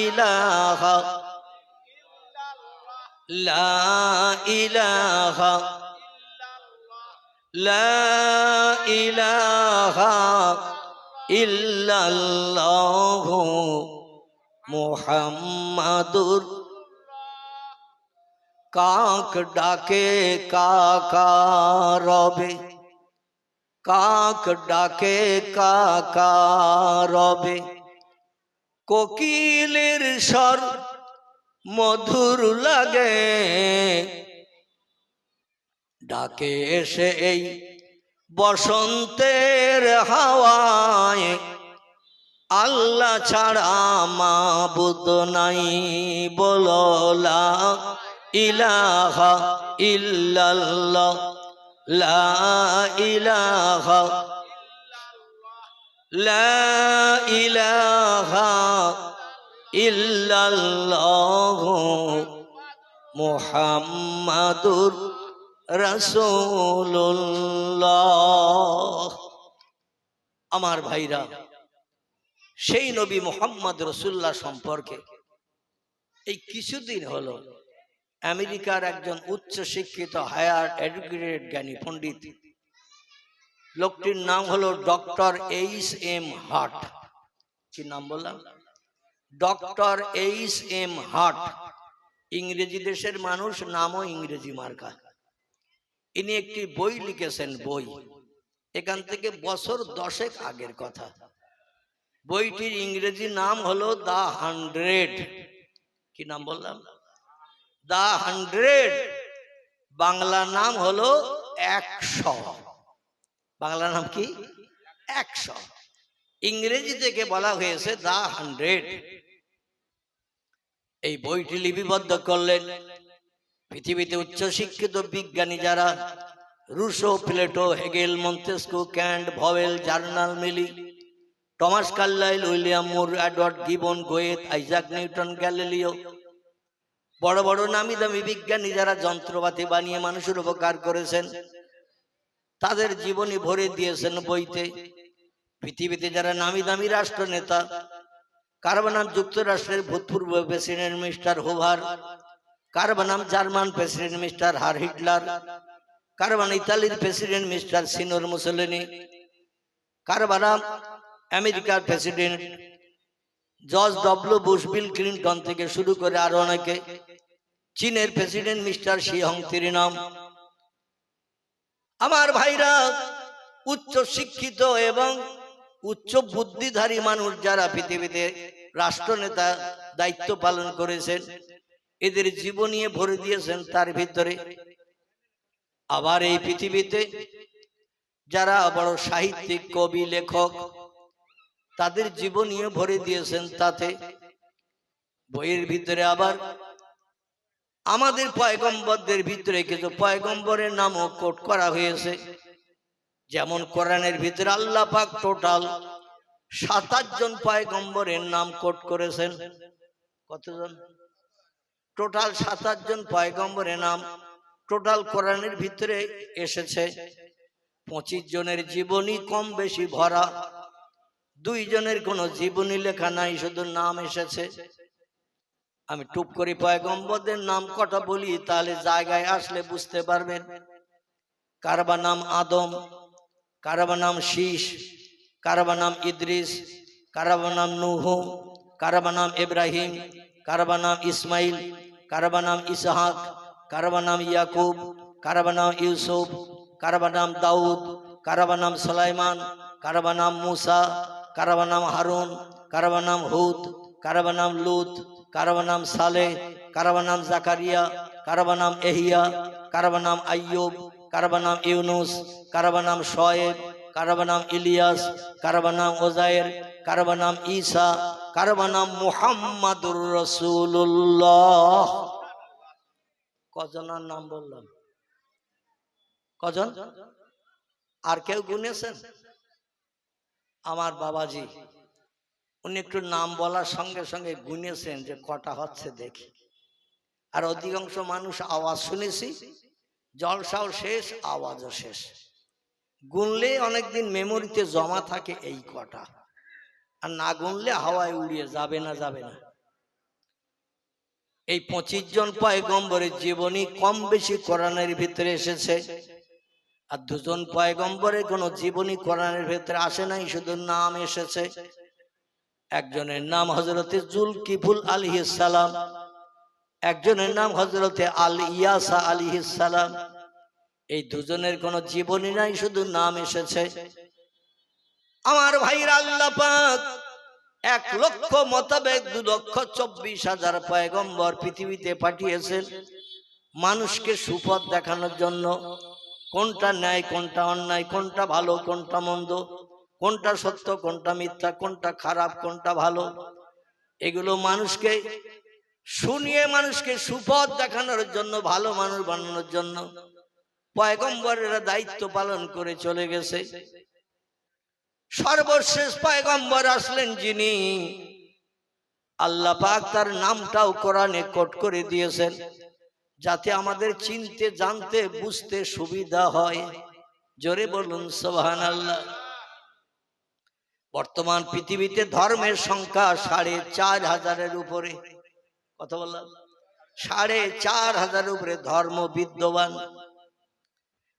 ইলাহা লা ইলাহা লা ইলাহা ইল্লাল্লাহু মুহাম্মাদুর। কাক ডাকে কাকা রবে, কাক ডাকে কাকা রবে, কোকিলের স্বর মধুর লাগে, ডাকে এসে এই বসন্তের হাওয়ায়, আল্লাহ ছাড়া মাবুদ নাই, বলো লা ইলাহা ইল্লাল্লাহ লা ইলাহা লা ইলাহা ইল্লাল্লাহ মুহাম্মাদুর রাসূলুল্লাহ। আমার ভাইরা, সেই নবী মুহাম্মদ রাসূলুল্লাহ সম্পর্কে এই কিছুদিন হলো আমেরিকার একজন উচ্চ শিক্ষিত হায়ার এডুকেটেড জ্ঞানী পণ্ডিত, লোকটির নাম হলো ডক্টর এইচ.এম. হার্ট। কি নাম বললাম? Doctor HM. হার্ট। ইংরেজি দেশের মানুষ, নামও ইংরেজি মার্কা। ইনি একটি বই লিখেছেন, বই, এখান থেকে বছর 10 আগের কথা। বইটির ইংরেজি নাম হলো দ্য 100। কি নাম বললাম? দ্য 100। বাংলা নাম হলো 100। বাংলা নাম কি? 100। ইংরেজি থেকে বলা হয়েছে দ্য 100। এই বইটি লিপিবদ্ধ করলেন পৃথিবীতে উচ্চ শিক্ষিত বিজ্ঞানী যারা, Rousseau, Plato, Hegel, Montesquieu, Kant, ভওয়েল, জার্নাল মিলি, Thomas Carlyle, William Moore, Edward Gibbon, Goethe, Isaac Newton, Galileo, বড় বড় নামি দামি বিজ্ঞানী যারা যন্ত্রপাতি বানিয়ে মানুষের উপকার করেছেন, তাদের জীবনী ভরে দিয়েছেন বইতে। পৃথিবীতে যারা নামি দামি রাষ্ট্র নেতা, কার নাম যুক্তরাষ্ট্রের ভূতপূর্ব প্রেসিডেন্ট মিস্টার হুভার, কার নাম জার্মান প্রেসিডেন্ট মিস্টার হিটলার, কার ইতালির প্রেসিডেন্ট মিস্টার সিনোর মুসোলিনি, কার নাম আমেরিকার president George W Bush, Bill Clinton থেকে শুরু করে আরো অনেকে, চীনের প্রেসিডেন্ট মিস্টার শি জিনপিং। আমার ভাইরা, উচ্চ শিক্ষিত এবং উচ্চ বুদ্ধিধারী মানুষ যারা পৃথিবীতে রাষ্ট্রনেতা দায়িত্ব পালন করেছেন, এদের জীবন নিয়ে ভরে দিয়েছেন তার ভিতরে। আবার এই পৃথিবীতে যারা বড় সাহিত্যিক, কবি, লেখক, তাদের জীবন নিয়ে ভরে দিয়েছেন তাতে। বইয়ের ভিতরে আবার আমাদের পয়গম্বরদের ভিতরে কিছু পয়গম্বরের নামও কোট করা হয়েছে। যেমন কোরআনের ভিতরে আল্লাহ পাক টোটাল 27 জন পয়গম্বরের নাম কোট করেছেন। কতজন? টোটাল 27 জন পয়গম্বরের নাম টোটাল কোরআনের ভিতরে এসেছে। 25 জনের জীবনী কম বেশি ভরা, 2 জনের কোনো জীবনী লেখা নাই, শুধু নাম এসেছে। আমি টুক করে পয়গম্বরদের নাম কটা বলি, তাহলে জায়গায় আসলে বুঝতে পারবেন। কারবা নাম আদম, কারবা নাম শীষ, কারবা নাম ইদ্রিস, কারবা নাম নূহ, কারবা নাম ইব্রাহিম, কারবা নাম ইসমাইল, কারবা নাম ইসহাক, কারবা নাম ইয়াকুব, কারবা নাম ইউসুফ, কারবা নাম দাউদ, কারবা নাম সুলাইমান, কারবা নাম মুসা, কারবা নাম হারুন, কারবা নাম হুদ, কারবা নাম লুত, কারবা নাম সালেহ, কারবা নাম জাকারিয়া, কারবা নাম এহিয়া, কারবা নাম আইয়ুব, কারবা নাম ইউনুস, কারবা নাম শোয়েব, কারবা নাম ইলিয়াস, কারবা নাম ওজায়ের, কারবা নাম ঈসা, কারবা নাম মুহাম্মাদুর রাসূলুল্লাহ। কজনের নাম বললাম? কজন? আর কেউ গুনেছেন? আমার বাবাজি উনি একটু নাম বলার সঙ্গে সঙ্গে গুনেছেন যে কটা হচ্ছে দেখি। আর অধিকাংশ মানুষ আওয়াজ শুনেছি, জলসাও শেষ, আওয়াজও শেষ। গুনলে অনেকদিন মেমোরিতে জমা থাকে এই কটা, আর না গুনলে হাওয়ায় উড়িয়ে যাবে না, যাবে না। এই 25 জন পয়গম্বরের জীবনী কম বেশি কোরআনের ভিতরে এসেছে। আর 2 জন পয়গম্বরের কোন জীবনী কোরআনের ভিতরে আসে নাই, শুধু নাম এসেছে। একজনের নাম হযরতে জুলকিফুল আলাইহিস সালাম, একজনের নাম হযরতে আল ইয়াসা আলাইহিস সালাম। এই 2 জনের কোন জীবনী নাই, শুধু নাম এসেছে। আমার ভাইরা, আল্লাহ পাক 1 লক্ষ মোতাবেক 2,24,000 পয়গম্বর পৃথিবীতে পাঠিয়েছেন মানুষকে সুপথ দেখানোর জন্য। কোনটা ন্যায়, কোনটা অন্যায়, কোনটা ভালো, কোনটা মন্দ, কোনটা সত্য, কোনটা মিথ্যা, কোনটা খারাপ, কোনটা ভালো, এগুলো মানুষকে শুনিয়ে মানুষকে সুপথ দেখানোর জন্য, ভালো মানুষ বানানোর জন্য পয়গম্বরেরা দায়িত্ব পালন করে চলে গেছে। সর্বশেষ পয়গম্বর আসলেন যিনি, আল্লাহ পাক তার নামটাও কোরআনে কোট করে দিয়েছেন যাতে আমাদের চিনতে, জানতে, বুঝতে সুবিধা হয়। জোরে বলুন সুবহানাল্লাহ। বর্তমান পৃথিবীতে ধর্মের সংখ্যা 4,500-এর উপরে। কত বললাম? 4,500-এর উপরে ধর্ম বিদ্যমান।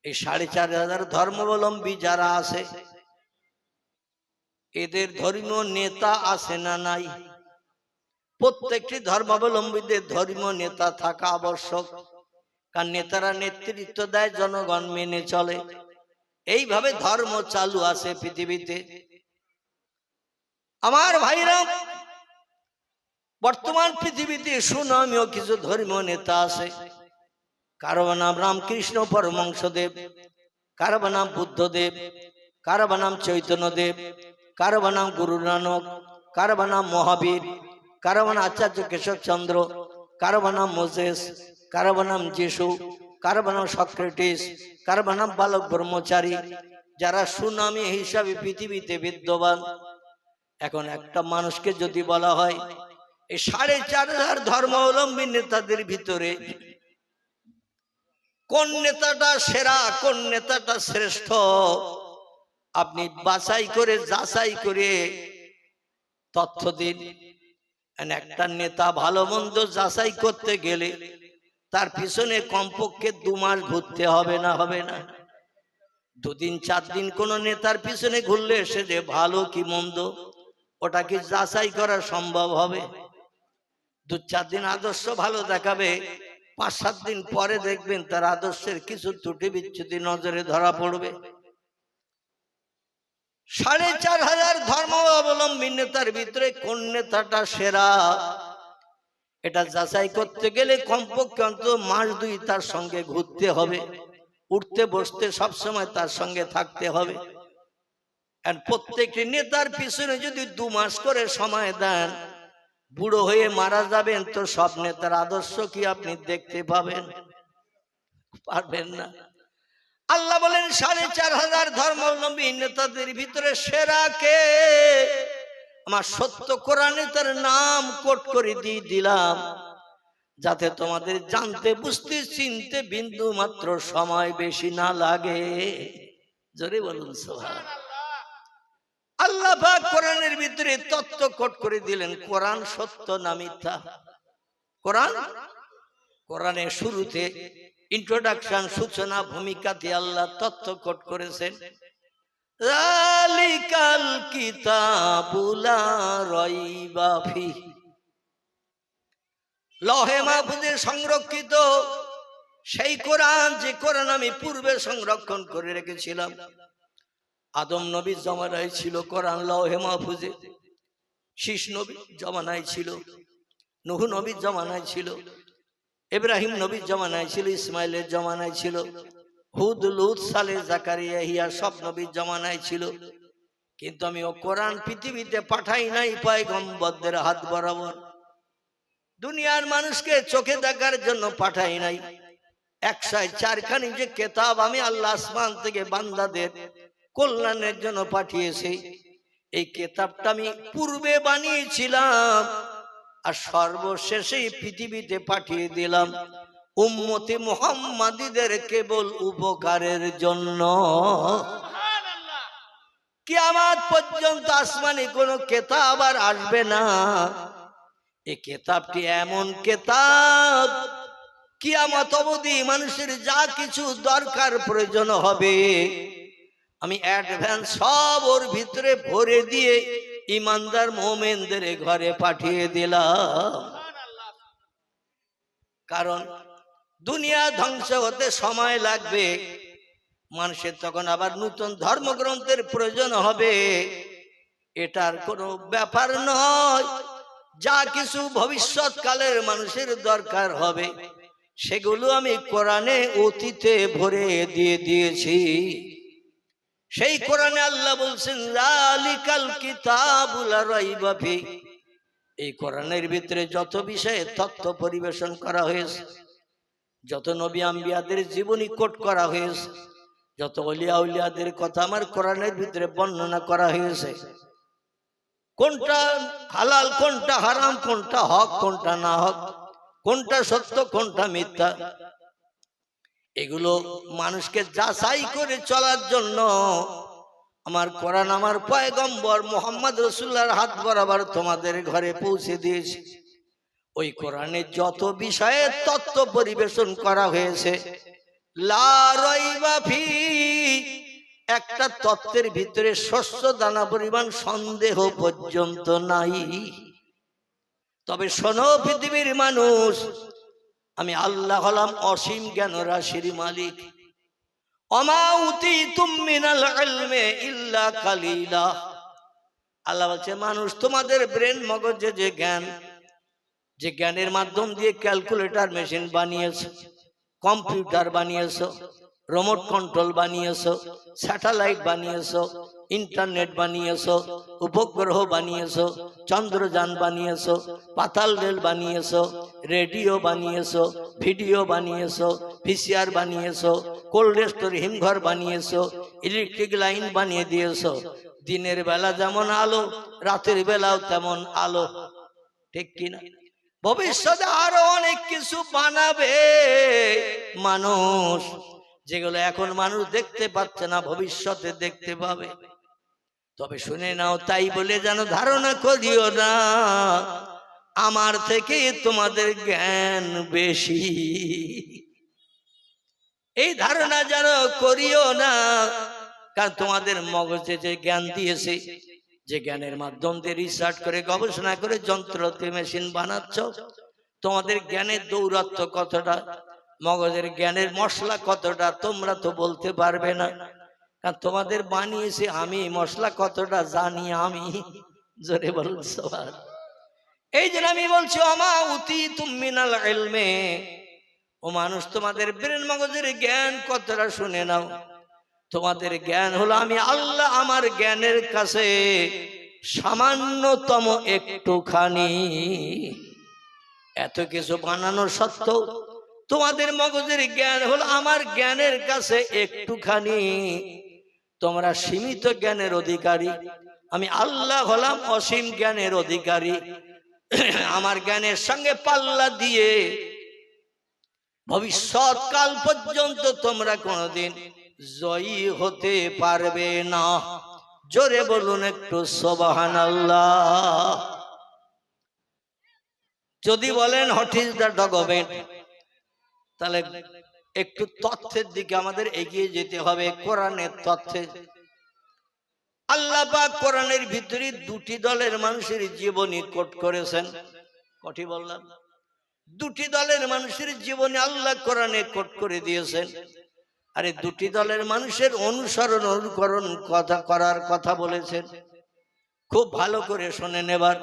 এই 4,500 ধর্মাবলম্বী যারা আছে, এদের ধর্মীয় নেতা আছে না নাই? প্রত্যেকটি ধর্মাবলম্বীদের ধর্মীয় নেতা থাকা আবশ্যক, কারণ নেতারা নেতৃত্ব দেয়, জনগণ মেনে চলে। এইভাবে ধর্ম চালু আছে পৃথিবীতে। আমার ভাইরা, বর্তমান পৃথিবীতে সুনামীয় কিছু ধর্মীয় নেতা আছে। কারো নাম রামকৃষ্ণ পরমহংসদেব, কারো নাম বুদ্ধদেব, কারো নাম চৈতন্যদেব, কারো নাম গুরু নানক, কারো নাম মহাবীর, কারো নাম আচার্য কেশবচন্দ্র, কারো নাম মোজেস, কারো নাম যিশু, কারো নাম সক্রেটিস, কারো নাম বালক ব্রহ্মচারী, যারা সুনামী হিসাবে পৃথিবীতে বিদ্যমান। এখন একটা মানুষকে যদি বলা হয় এই ৪,৫০০ ধর্মাবলম্বী নেতাদের ভিতরে কোন নেতাটা সেরা, কোন নেতাটা শ্রেষ্ঠ, আপনি বাছাই করে যাচাই করে তথ্য দিন। একটা নেতা ভালো মন্দ যাচাই করতে গেলে তার পিছনে কমপক্ষে ২ মাস ঘুরতে হবে না? হবে না? ২ দিন ৪ দিন কোন নেতার পিছনে ঘুরলে সে যে ভালো কি মন্দ ওটা কি যাচাই করা সম্ভব হবে? ২-৪ দিন আদর্শ ভালো দেখাবে, ৫-৭ দিন পরে দেখবেন তার আদর্শের কিছু ত্রুটি বিচ্যুতি নজরে ধরা পড়বে। ৪,৫০০ ধর্মাবলম্বী নেতার ভিতরে কোন নেতাটা সেরা, এটা যাচাই করতে গেলে কমপক্ষে অন্তত মাস ২ তার সঙ্গে ঘুরতে হবে, উঠতে বসতে সবসময় তার সঙ্গে থাকতে হবে। আর প্রত্যেকটি নেতার পিছনে যদি ২ মাস করে সময় দেন, বুড়ো হয়ে মারা যাবেন তো সব নেতার আদর্শ কি আপনি দেখতে পাবেন? পারবেন না। আল্লাহ বলেন ৪,৫০০ ধর্মাবলম্বী নেতাদের ভিতরে সেরা কে? আমার সত্য কোরআনে তার নাম কোট করে দিয়ে দিলাম, যাতে তোমাদের জানতে বুঝতে চিনতে বিন্দু মাত্র সময় বেশি না লাগে। জোরে বলুন সুবহানাল্লাহ। আল্লাহ পাক কোরআনের ভিতরে তত্ত্ব কোট করে দিলেন, কোরআন সত্য না মিথ্যা। কোরআনের শুরুতে ইন্ট্রোডাকশন, সূচনা ভূমিকাতে আল্লাহ তত্ত্ব কোট করেছেন, যালিকাল কিতাবু লা রাইবা ফিহি। লৌহে মাহফুজে সংরক্ষিত সেই কোরআন, যে কোরআন আমি পূর্বে সংরক্ষণ করে রেখেছিলাম। আদম নবীর জমানায় ছিল কোরআন লৌহে মাহফুজে, শীষ নবীর জমানায় ছিল, নূহ নবীর জমানায় ছিল, ইব্রাহিম নবীর জমানায় ছিল, ইসমাইলের জমানায় ছিল, হুদ, লূত, সালেহ, জাকারিয়া, ইয়াহিয়া সব নবীর জমানায় ছিল। কিন্তু আমি ও কোরআন পৃথিবীতে পাঠাই নাই পয়গম্বরদের হাত বরাবর, দুনিয়ার মানুষকে চোখে দেখার জন্য পাঠাই নাই। ১০৪ খানি যে কেতাব আমি আল্লাহ আসমান থেকে বান্দাদের কল্যাণের জন্য পাঠিয়েছি, এই কেতাবটা আমি পূর্বে বানিয়েছিলাম আর সর্বশেষে পৃথিবীতে পাঠিয়ে দিলাম উম্মতে মুহাম্মাদীদের কেবল উপকারের জন্য। কিয়ামত পর্যন্ত আসমানে কোনো কেতাব আর আসবে না। এই কেতাবটি এমন কেতাব, কিয়ামত অবধি মানুষের যা কিছু দরকার প্রয়োজন হবে আমি অ্যাডভান্স সব ওর ভিতরে ভরে দিয়ে ইমানদার মুমিনদের ঘরে পাঠিয়ে দিলাম। কারণ দুনিয়া ধ্বংস হতে সময় লাগবে, মানুষের তখন আবার নতুন ধর্মগ্রন্থের প্রয়োজন হবে, এটার কোনো ব্যাপার নয়। যা কিছু ভবিষ্যৎকালের মানুষের দরকার হবে সেগুলো আমি কোরআনে অতীতে ভরে দিয়ে দিয়েছি। সেই কোরআনে আল্লাহ বলছেন যালিকাল কিতাবু লা রাইবা ফিহি। এই কোরআনের ভিতরে যত বিষয়ে তথ্য পরিবেশন করা হয়েছে, যত নবী আম্বিয়াদের জীবনী কোট করা হয়েছে, যত ওলিয়া উলিয়াদের কথা আমার কোরআনের ভিতরে বর্ণনা করা হয়েছে, কোনটা হালাল কোনটা হারাম, কোনটা হক কোনটা না হক, কোনটা সত্য কোনটা মিথ্যা, এগুলো মানুষকে যাচাই করে চলার জন্য আমার কোরআন আমার পয়গম্বর মুহাম্মদ রাসূলুল্লাহর হাত বরাবর তোমাদের ঘরে পৌঁছে দিয়েছি। ওই কোরআনে যত বিষয়ে তত্ত্ব পরিবেশন করা হয়েছে লা রাইবা ফিহি, একটা তত্ত্বের ভিতরে শস্য দানা পরিমাণ সন্দেহ পর্যন্ত নাই। তবে শোনো পৃথিবীর মানুষ, আমি আল্লাহ হলাম অসীম জ্ঞান রাশির মালিক। ওমা উতীতুম মিনাল ইলমি ইল্লা কালিলা। আল্লাহ বলছে মানুষ তোমাদের ব্রেন মগজে যে জ্ঞান, যে জ্ঞানের মাধ্যম দিয়ে ক্যালকুলেটর মেশিন বানিয়েছো, কম্পিউটার বানিয়েছো, রিমোট কন্ট্রোল বানিয়েছো, স্যাটেলাইট বানিয়েছো, ইন্টারনেট বানিয়েছো, উপগ্রহ বানিয়েছো, চন্দ্রযান বানিয়েছো, পাতাল রেল বানিয়েছো, রেডিও বানিয়েছো, ভিডিও বানিয়েছো, ভিসিআর বানিয়েছো, কোল্ড স্টোর হিমঘর বানিয়েছো, ইলেকট্রিক লাইন বানিয়ে দিয়েছো। দিনের বেলা যেমন আলো, রাতের বেলাও তেমন আলো। ঠিক কিনা? ভবিষ্যতে আরো অনেক কিছু বানাবে মানুষ, যেগুলো এখন মানুষ দেখতে পাচ্ছে না, ভবিষ্যতে দেখতে পাবে। তবে শুনে নাও, তাই বলে যেন ধারণা করিও না আমার থেকে তোমাদের জ্ঞান বেশি, এই ধারণা যেন করিও না। কারণ তোমাদের মগজে যে জ্ঞান দিয়েছে, যে জ্ঞানের মাধ্যম দিয়ে রিসার্চ করে গবেষণা করে যন্ত্রপাতি মেশিন বানাচ্ছ, তোমাদের জ্ঞানের দৌরাত্ম্য কতটা, মগজের জ্ঞানের মশলা কতটা তোমরা তো বলতে পারবে না। কারণ তোমাদের বানিয়েছে আমি, মশলা কতটা জানি আমি। জোরে বলুন সুবহান। এই জন্য আমি বলছি ওমা উতীতুম মিনাল ইলমে, ও মানুষ তোমাদের ব্রেন মগজের জ্ঞান কতটা শুনে নাও। তোমাদের জ্ঞান হলো আমি আল্লাহ, আমার জ্ঞানের কাছে সামান্যতম একটুখানি। এত কিছু বানানোর সত্ত্বেও তোমাদের মগজের জ্ঞান হলো আমার জ্ঞানের কাছে একটুখানি। তোমরা সীমিত জ্ঞানের অধিকারী, আমি আল্লাহ হলাম অসীম জ্ঞানের অধিকারী। আমার জ্ঞানের সঙ্গে পাল্লা দিয়ে ভবিষ্যৎ কাল পর্যন্ত তোমরা কোনোদিন জয়ী হতে পারবে না। জোরে বলুন একটু সুবহানাল্লাহ। যদি বলেন হোয়াট ইজ দ্য ডকুমেন্ট, তাহলে একটু তথ্যের দিকে আমাদের এগিয়ে যেতে হবে, কোরআনের তথ্যে। আল্লাহ পাক কোরআনের ভিতরে দুটি দলের মানুষের জীবনী কোট করেছেন। কটি বললাম? দুটি দলের মানুষের জীবনী আল্লাহ কোরআনে কোট করে দিয়েছেন। আরে দুটি দলের মানুষের অনুসরণ অনুকরণ কথা করার কথা বলেছেন। খুব ভালো করে শুনে নেবার।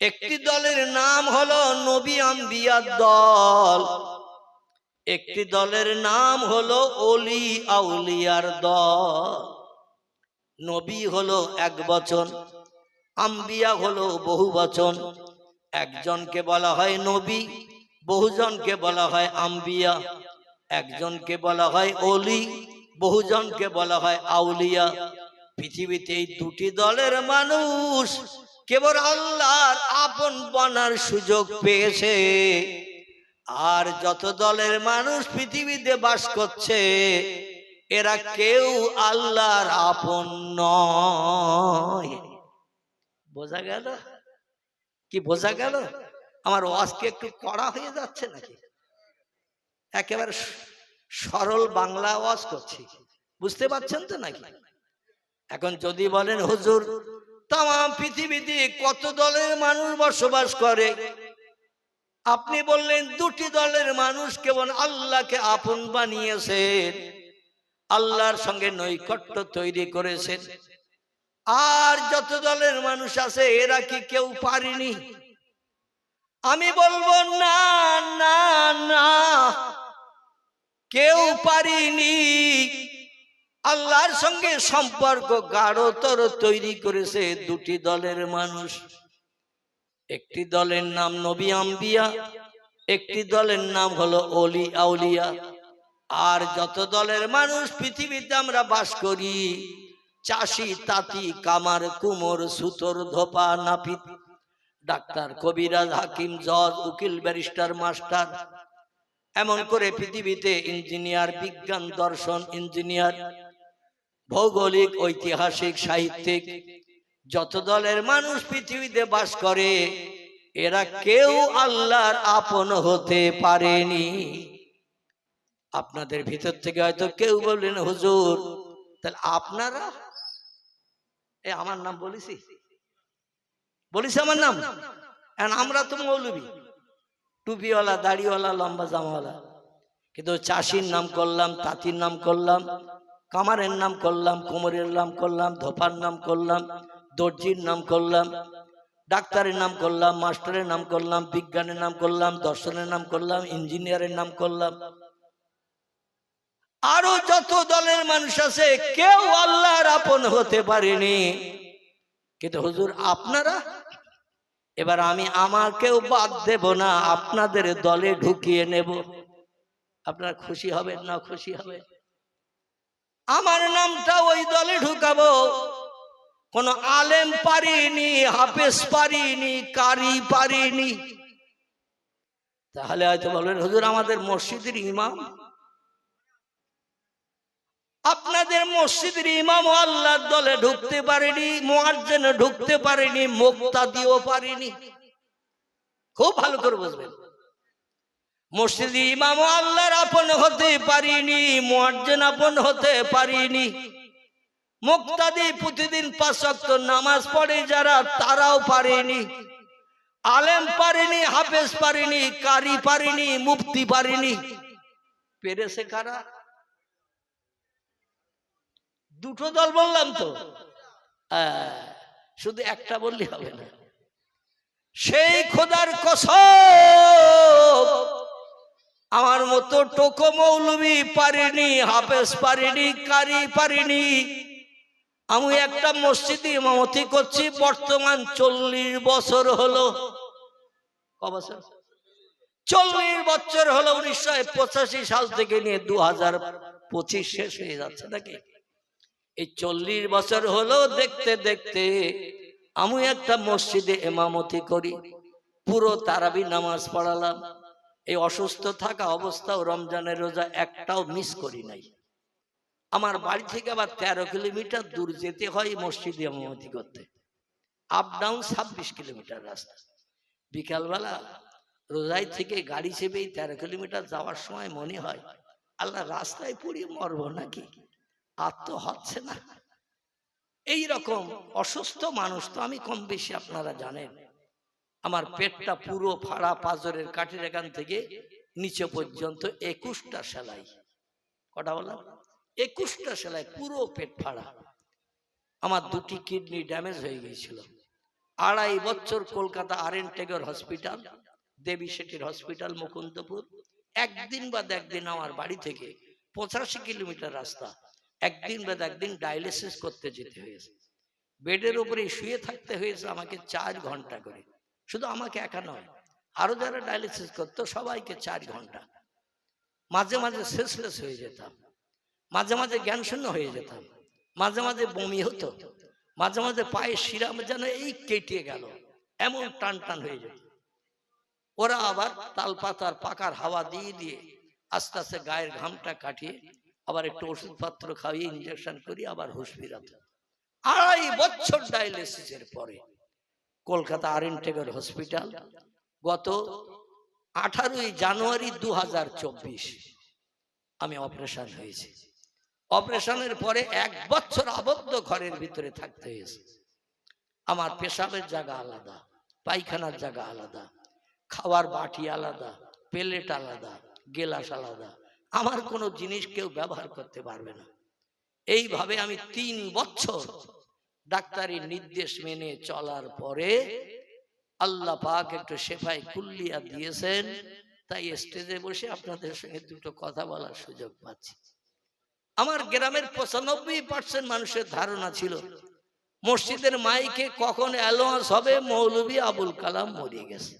একটি দলের নাম হলো নবী আম্বিয়ার দল, একটি দলের নাম হলো ওলি আউলিয়ার দল। নবী হলো এক বচন, আম্বিয়া হলো বহু বচন। একজনকে বলা হয় নবী, বহুজনকে বলা হয় আম্বিয়া। একজনকে বলা হয় ওলি, বহুজনকে বলা হয় আউলিয়া। পৃথিবীতে এই দুটি দলের মানুষ কেবল আল্লাহর আপন বনার সুযোগ পেয়েছে। আর যত দলের মানুষ পৃথিবীতে বাস করছে, এরা কেউ আল্লাহর আপন নয়। বোঝা গেল কি? বোঝা গেল? আমার ওয়াজ কি একটু কড়া হয়ে যাচ্ছে নাকি? একেবারে সরল বাংলা ওয়াজ করছি, বুঝতে পারছেন তো নাকি? এখন যদি বলেন হুজুর তাম পৃথিবীতে কত দলের মানুষ বসবাস করে, আপনি বললেন দুটি দলের মানুষ কেবল আল্লাহকে আপন বানিয়েছেন, আল্লাহর সঙ্গে নৈকট্য তৈরি করেছেন। আর যত দলের মানুষ আছে এরা কি কেউ পারেনি? আমি বলবো না না না, কেউ পারেনি। আল্লাহর সঙ্গে সম্পর্ক গাঢ়তর তৈরি করেছে দুটি দলের মানুষ। একটি দলের নাম নবী আম্বিয়া, একটি দলের নাম হলো ওলি আউলিয়া। আর যত দলের মানুষ পৃথিবীতে আমরা বাস করি, চাষি তাঁতি কামার কুমোর সুতোর ধোপা নাপিত, ডাক্তার কবিরাজ হাকিম জজ উকিল ব্যারিস্টার মাস্টার, এমন করে পৃথিবীতে ইঞ্জিনিয়ার, বিজ্ঞান দর্শন ইঞ্জিনিয়ার, ভৌগোলিক ঐতিহাসিক সাহিত্যিক, যত দলের মানুষ পৃথিবীতে বাস করে এরা কেউ আল্লাহর আপন হতে পারেনি। আপনাদের ভিতর থেকে হয়তো কেউ বললেন হুজুর তাহলে আপনারা, আমার নাম বলেছি আমার নাম, আমরা তো মৌলবী, টুপিওয়ালা, দাড়িওয়ালা, লম্বা জামাওয়ালা, কিন্তু চাষির নাম করলাম, তাঁতির নাম করলাম, কামারের নাম করলাম, কোমরের নাম করলাম, ধোপার নাম করলাম, দর্জির নাম করলাম, ডাক্তারের নাম করলাম, মাস্টারের নাম করলাম, বিজ্ঞানের নাম করলাম, দর্শনের নাম করলাম, ইঞ্জিনিয়ারের নাম করলাম। আরো যত দলের মানুষ আছে কেউ আল্লাহর আপন হতে পারেনি। কিন্তু হুজুর আপনারা, এবার আমি আমাকেও বাদ দেব না, আপনাদের দলে ঢুকিয়ে নেব। আপনারা খুশি হবেন না খুশি হবেন? আমার নামটা ওই দলে ঢুকাবো, কোন আলেম পারিনি, হাফেজ পারিনি, কারি পারিনি। তাহলে হয়তো বলবেন হুজুর আমাদের মসজিদের ইমাম। আপনাদের মসজিদের ইমাম আল্লাহর দলে ঢুকতে পারেনি, মুয়াজ্জিন ঢুকতে পারেনি, মুক্তাদিও পারেনি। খুব ভালো করে বুঝবেন, মসজিদের ইমাম আল্লাহর আপন হতে পারিনি, মুয়াজ্জিন আপন হতে পারিনি, মুক্তাদি প্রতিদিন 5 ওয়াক্ত নামাজ পড়ে যারা তারাও পারেনি, আলেম পারেনি, হাফেজ পারেনি, কারি পারেনি, মুফতি পারেনি। পেরেছে কারা? দুটো দল বললাম তো, শুধু একটা বললে হবে না। সেই খোদার কসম, আমার মতো টোকো মৌলবি পারেনি, হাফেজ পারেনি, কারি পারেনি। আমি একটা মসজিদে ইমামতি করছি বর্তমান 40 বছর হলো। ক বছর? 40 বছর হলো। 1985 সাল থেকে নিয়ে 2025 শেষ হয়ে যাচ্ছে নাকি? এই 40 বছর হলো দেখতে দেখতে আমি একটা মসজিদে ইমামতি করি, পুরো তারাবি নামাজ পড়ালাম। এই অসুস্থ থাকা অবস্থাও রমজানের রোজা একটাও মিস করি নাই। আমার বাড়ি থেকে আবার 13 কিলোমিটার দূর যেতে হয় মসজিদে ইমামতি করতে, আপ ডাউন 26 কিলোমিটার রাস্তা। বিকালবেলা রোজাই থেকে গাড়ি চেপে 13 কিলোমিটার যাওয়ার সময় মনে হয় আল্লাহ রাস্তায় পুড়িয়ে মরবো নাকি, আর তো হচ্ছে না। এই রকম অসুস্থ মানুষ তো আমি কম বেশি, আপনারা জানেন। আমার পেটটা পুরো ফাড়া, পাঁজরের কাঠের এখান থেকে নিচে পর্যন্ত 21টা সেলাই। কটা বললাম? 21টা সেলাই, পুরো পেট ফাড়া। আমার 2টি কিডনি ড্যামেজ হয়ে গিয়েছিল। 2.5 বছর কলকাতা আর.এন. টেগর হসপিটাল, দেবী শেঠির হসপিটাল মুকুন্দপুর, একদিন বাদ একদিন আমার বাড়ি থেকে 85 কিলোমিটার রাস্তা, একদিন বাদ একদিন ডায়ালিসিস করতে যেতে হয়েছে। বেডের উপরে শুয়ে থাকতে হয়েছে আমাকে 4 ঘন্টা করে। শুধু আমাকে একা নয়, আরো যারা ডায়ালিসিস করতো সবাইকে 4 ঘন্টা। মাঝে মাঝে সেন্সলেস হয়ে যেতাম, মাঝে মাঝে জ্ঞান শূন্য হয়ে যেতাম, মাঝে মাঝে বমি হতো, মাঝে মাঝে পায়ে শিরা যেন এই কেটে গেল, এমন টান টান হয়ে যেত। ওরা আবার তালপাতার পাকার হাওয়া দিয়ে দিয়ে আস্তে আস্তে গায়ের ঘামটা কাটিয়ে আবার একটু ওষুধপত্র খাইয়ে ইঞ্জেকশন করি আবার হুঁশ ফিরাতো। 2.5 বছর ডায়ালিসিসের পরে কলকাতা আর.এন. টেগর হসপিটাল, গত 18 জানুয়ারি 2024 আমি অপারেশন হয়েছি। অপারেশনের পরে 1 বছর আবদ্ধ ঘরের ভিতরে থাকতে হয়েছে। আমার পেশাবের জায়গা আলাদা, পায়খানার জায়গা আলাদা, খাওয়ার বাটি আলাদা, প্লেট আলাদা, গেলাস আলাদা। আমার কোনো জিনিস কেউ ব্যবহার করতে পারবে না। এইভাবে আমি 3 বছর ডাক্তারি নির্দেশ মেনে চলার পরে আল্লাহ পাক একটু শেফায়ে কুল্লিয়া দিয়েছেন, তাই স্টেজে বসে আপনাদের সঙ্গে দুটো কথা বলার সুযোগ পাচ্ছি। আমার গ্রামের 95% মানুষের ধারণা ছিল মসজিদের মাইকে কখন অ্যালাউন্স হবে মৌলভী আবুল কালাম মরে গেছে।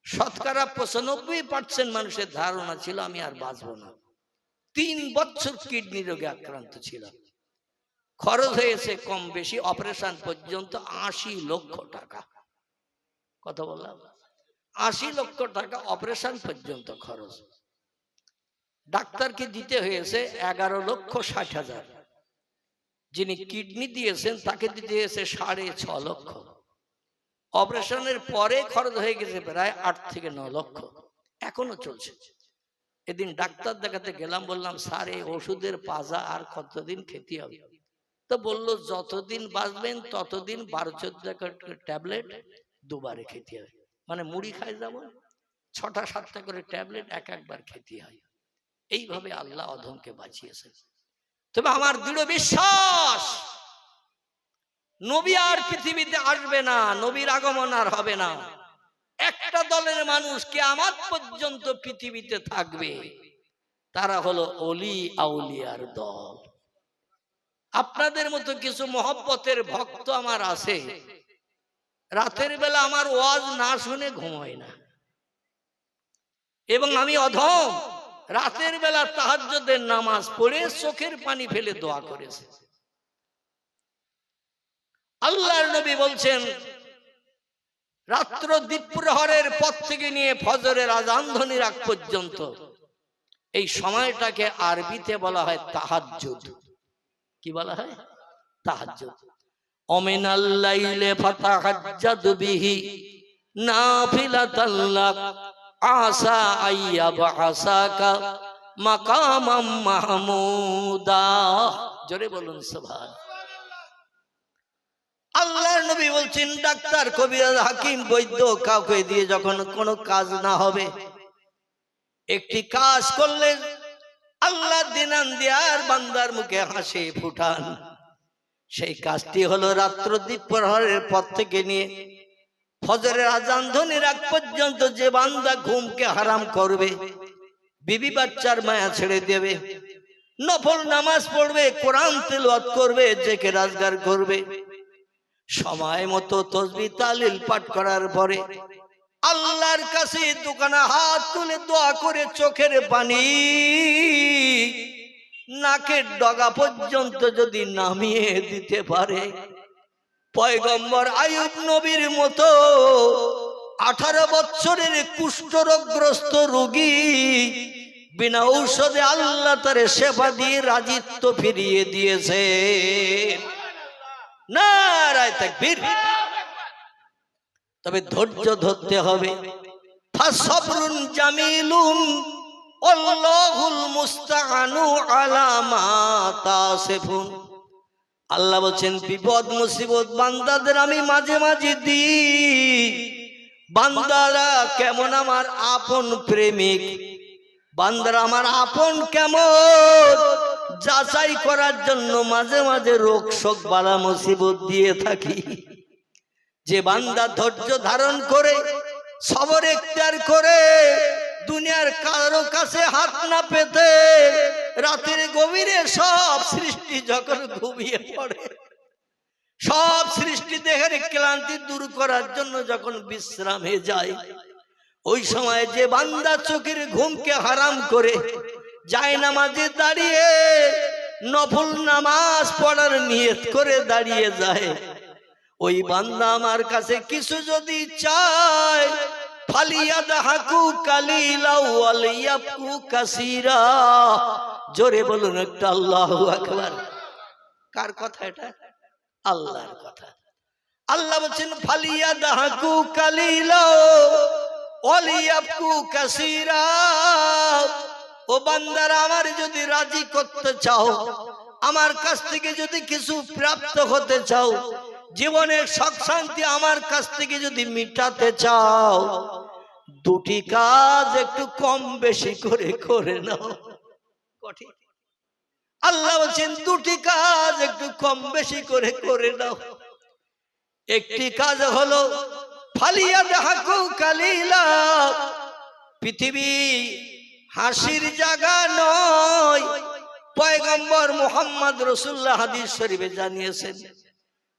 শতকরা 95% মানুষের ধারণা ছিল আমি আর বাঁচবো না। 3 বছর কিডনি রোগে আক্রান্ত ছিলাম। খরচ হয়েছে কম বেশি অপারেশন পর্যন্ত 80 লক্ষ টাকা। কত বললাম? 80 লক্ষ টাকা অপারেশন পর্যন্ত খরচ। ডাক্তারকে দিতে হয়েছে 11,60,000। যিনি কিডনি দিয়েছেন তাকে দিতে হয়েছে 6.5 লক্ষ। অপারেশনের পরে খরচ হয়ে গেছে প্রায় 8 থেকে 9 লক্ষ, এখনো চলছে। এদিন ডাক্তার দেখাতে গেলাম, বললাম স্যার এই ওষুধের পাজা আর কতদিন খেতে হবে? তো বললো যতদিন বাঁচবেন ততদিন 12-14 ট্যাবলেট দুবারে খেতে হবে। মানে মুড়ি খায় যেমন 6টা-7টা করে ট্যাবলেট একবার খেতে হয়। এইভাবে আল্লাহ অধমকে বাঁচিয়েছে। তবে আমার দৃঢ় বিশ্বাস নবী আর পৃথিবীতে আসবে না, নবীর আগমন আর হবে না। একটা দলের মানুষ কিয়ামত পর্যন্ত পৃথিবীতে থাকবে, তারা হলো ওলি আউলিয়ার দল। আপনাদের মতো কিছু মহব্বতের ভক্ত আমার আছে, রাতের বেলা আমার ওয়াজ না শুনে ঘুমায় না, এবং আমি অধম রাতের বেলা তাহাজ্জুদের নামাজ পড়ে চোখের পানি ফেলে দোয়া করেছে। আল্লাহর নবী বলছেন রাত্র দ্বীপ্রহরের পর থেকে নিয়ে ফজরের আযান ধ্বনির আগ পর্যন্ত এই সময়টাকে আরবিতে বলা হয় তাহাজ্জুদ। কি বলা হয়? তাহাজ্জুদ। অমিনাল লাইলি ফাতাহাজ্জাদ বিহি নাফিলাতাল লাক আসা আইয়াবআসাকা মাকামাম মাহমুদা। জোরে বলুন সুবহানাল্লাহ। আল্লাহর নবী বলছেন ডাক্তার, কবিরাজ, হাকিম, বৈদ্য কাউকে দিয়ে যখন কোনো কাজ না হবে, একটি কাজ করলে আল্লাহ দিনান দিয়ার বান্দার মুখে হাসি ফুটান। সেই কাজটি হলো রাত্র দ্বীপ্রহরের পর থেকে নিয়ে ফজরের আযান ধ্বনির আগ পর্যন্ত যে বান্দা ঘুমকে হারাম করবে, বিবি বাচ্চার মায়া ছেড়ে দেবে, নফল নামাজ পড়বে, কোরআন তিলাওয়াত করবে, জিকির আজকার করবে, সময় মতো তাসবিহ তাহলিল পাঠ করার পরে আল্লাহর কাছে দুখানা হাত তুলে দোয়া করে চোখের পানি নাকের ডগা পর্যন্ত যদি নামিয়ে দিতে পারে, পয়গম্বর আইয়ুব নবীর মতো 18 বছরের কুষ্ঠরোগগ্রস্ত রোগী বিনা ঔষধে আল্লাহ তারে সেবা দিয়ে রাজিত্ব ফিরিয়ে দিয়েছে। নারায়ে তাকবীর। তবে ধৈর্য ধরতে হবে। ফাসবরুন জামিলুন আল্লাহুল মুস্তাআনু আলা মা তাসিফুন। আল্লাহ বলেন বিপদ মুসিবত বান্দাদের আমি মাঝে মাঝে দিই। বান্দারা কেমন আমার আপন প্রেমিক, বান্দারা আমার আপন কেমন যাচাই করার জন্য মাঝে মাঝে রোগ শোক বালা মুসিবত দিয়ে থাকি। যে বান্দা ধৈর্য ধারণ করে সবর ইখতিয়ার করে দুনিয়ার কারো কাছে হাত না পেতে রাতের গভীরে সব সৃষ্টি যখন ঘুমিয়ে পড়ে, সব সৃষ্টি দেহের ক্লান্তি দূর করার জন্য যখন বিশ্রামে যায়, ওই সময় যে বান্দা চোখের ঘুমকে হারাম করে জায়নামাজে দাঁড়িয়ে নফল নামাজ পড়ার নিয়ত করে দাঁড়িয়ে যায়, ওই বান্দা আমার কাছে কিছু যদি চায়, ফালিয়াদহাকু কালিলা ওয়ালিয়াবকু কাসীরা। জোরে বলুন একটা আল্লাহু আকবার। কার কথা এটা? আল্লাহর কথা। আল্লাহ বলেন ফালিয়াদহাকু কালিলা ওয়ালিয়াবকু কাসীরা। ও বান্দারা আমার যদি রাজি করতে চাও, আমার কাছ থেকে যদি কিছু প্রাপ্ত হতে চাও, জীবনের সুখ শান্তি আমার কাছ থেকে যদি মিটাতে চাও, দুটি কাজ একটু কম বেশি করে করে নাও। আল্লাহ বলেন দুটি কাজ একটু কম বেশি করে করে নাও। একটি কাজ হলো ফালিয়াদহাকু কালিলা। পৃথিবী হাসির জায়গা নয়, পয়গম্বর মুহাম্মদ রাসূলুল্লাহ হাদিস শরীফে জানিয়েছেন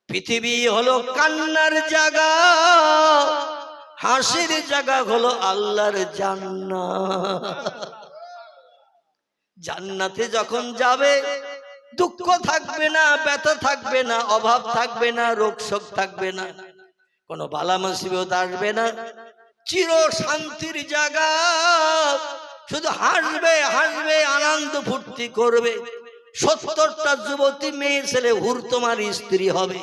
পৃথিবী হলো কান্নার জায়গা, হাসির জায়গা হলো আল্লাহর জান্নাত। জান্নাতে যখন যাবে দুঃখ থাকবে না, ব্যথা থাকবে না, অভাব থাকবে না, রোগ শোক থাকবে না, কোনো বালা মুসিবত আসবে না, চির শান্তির জায়গা। শুধু হাসবে হাসবে, আনন্দ ফুর্তি করবে। 70টা যুবতী মেয়ে ছেলে হুর তোমার স্ত্রী হবে,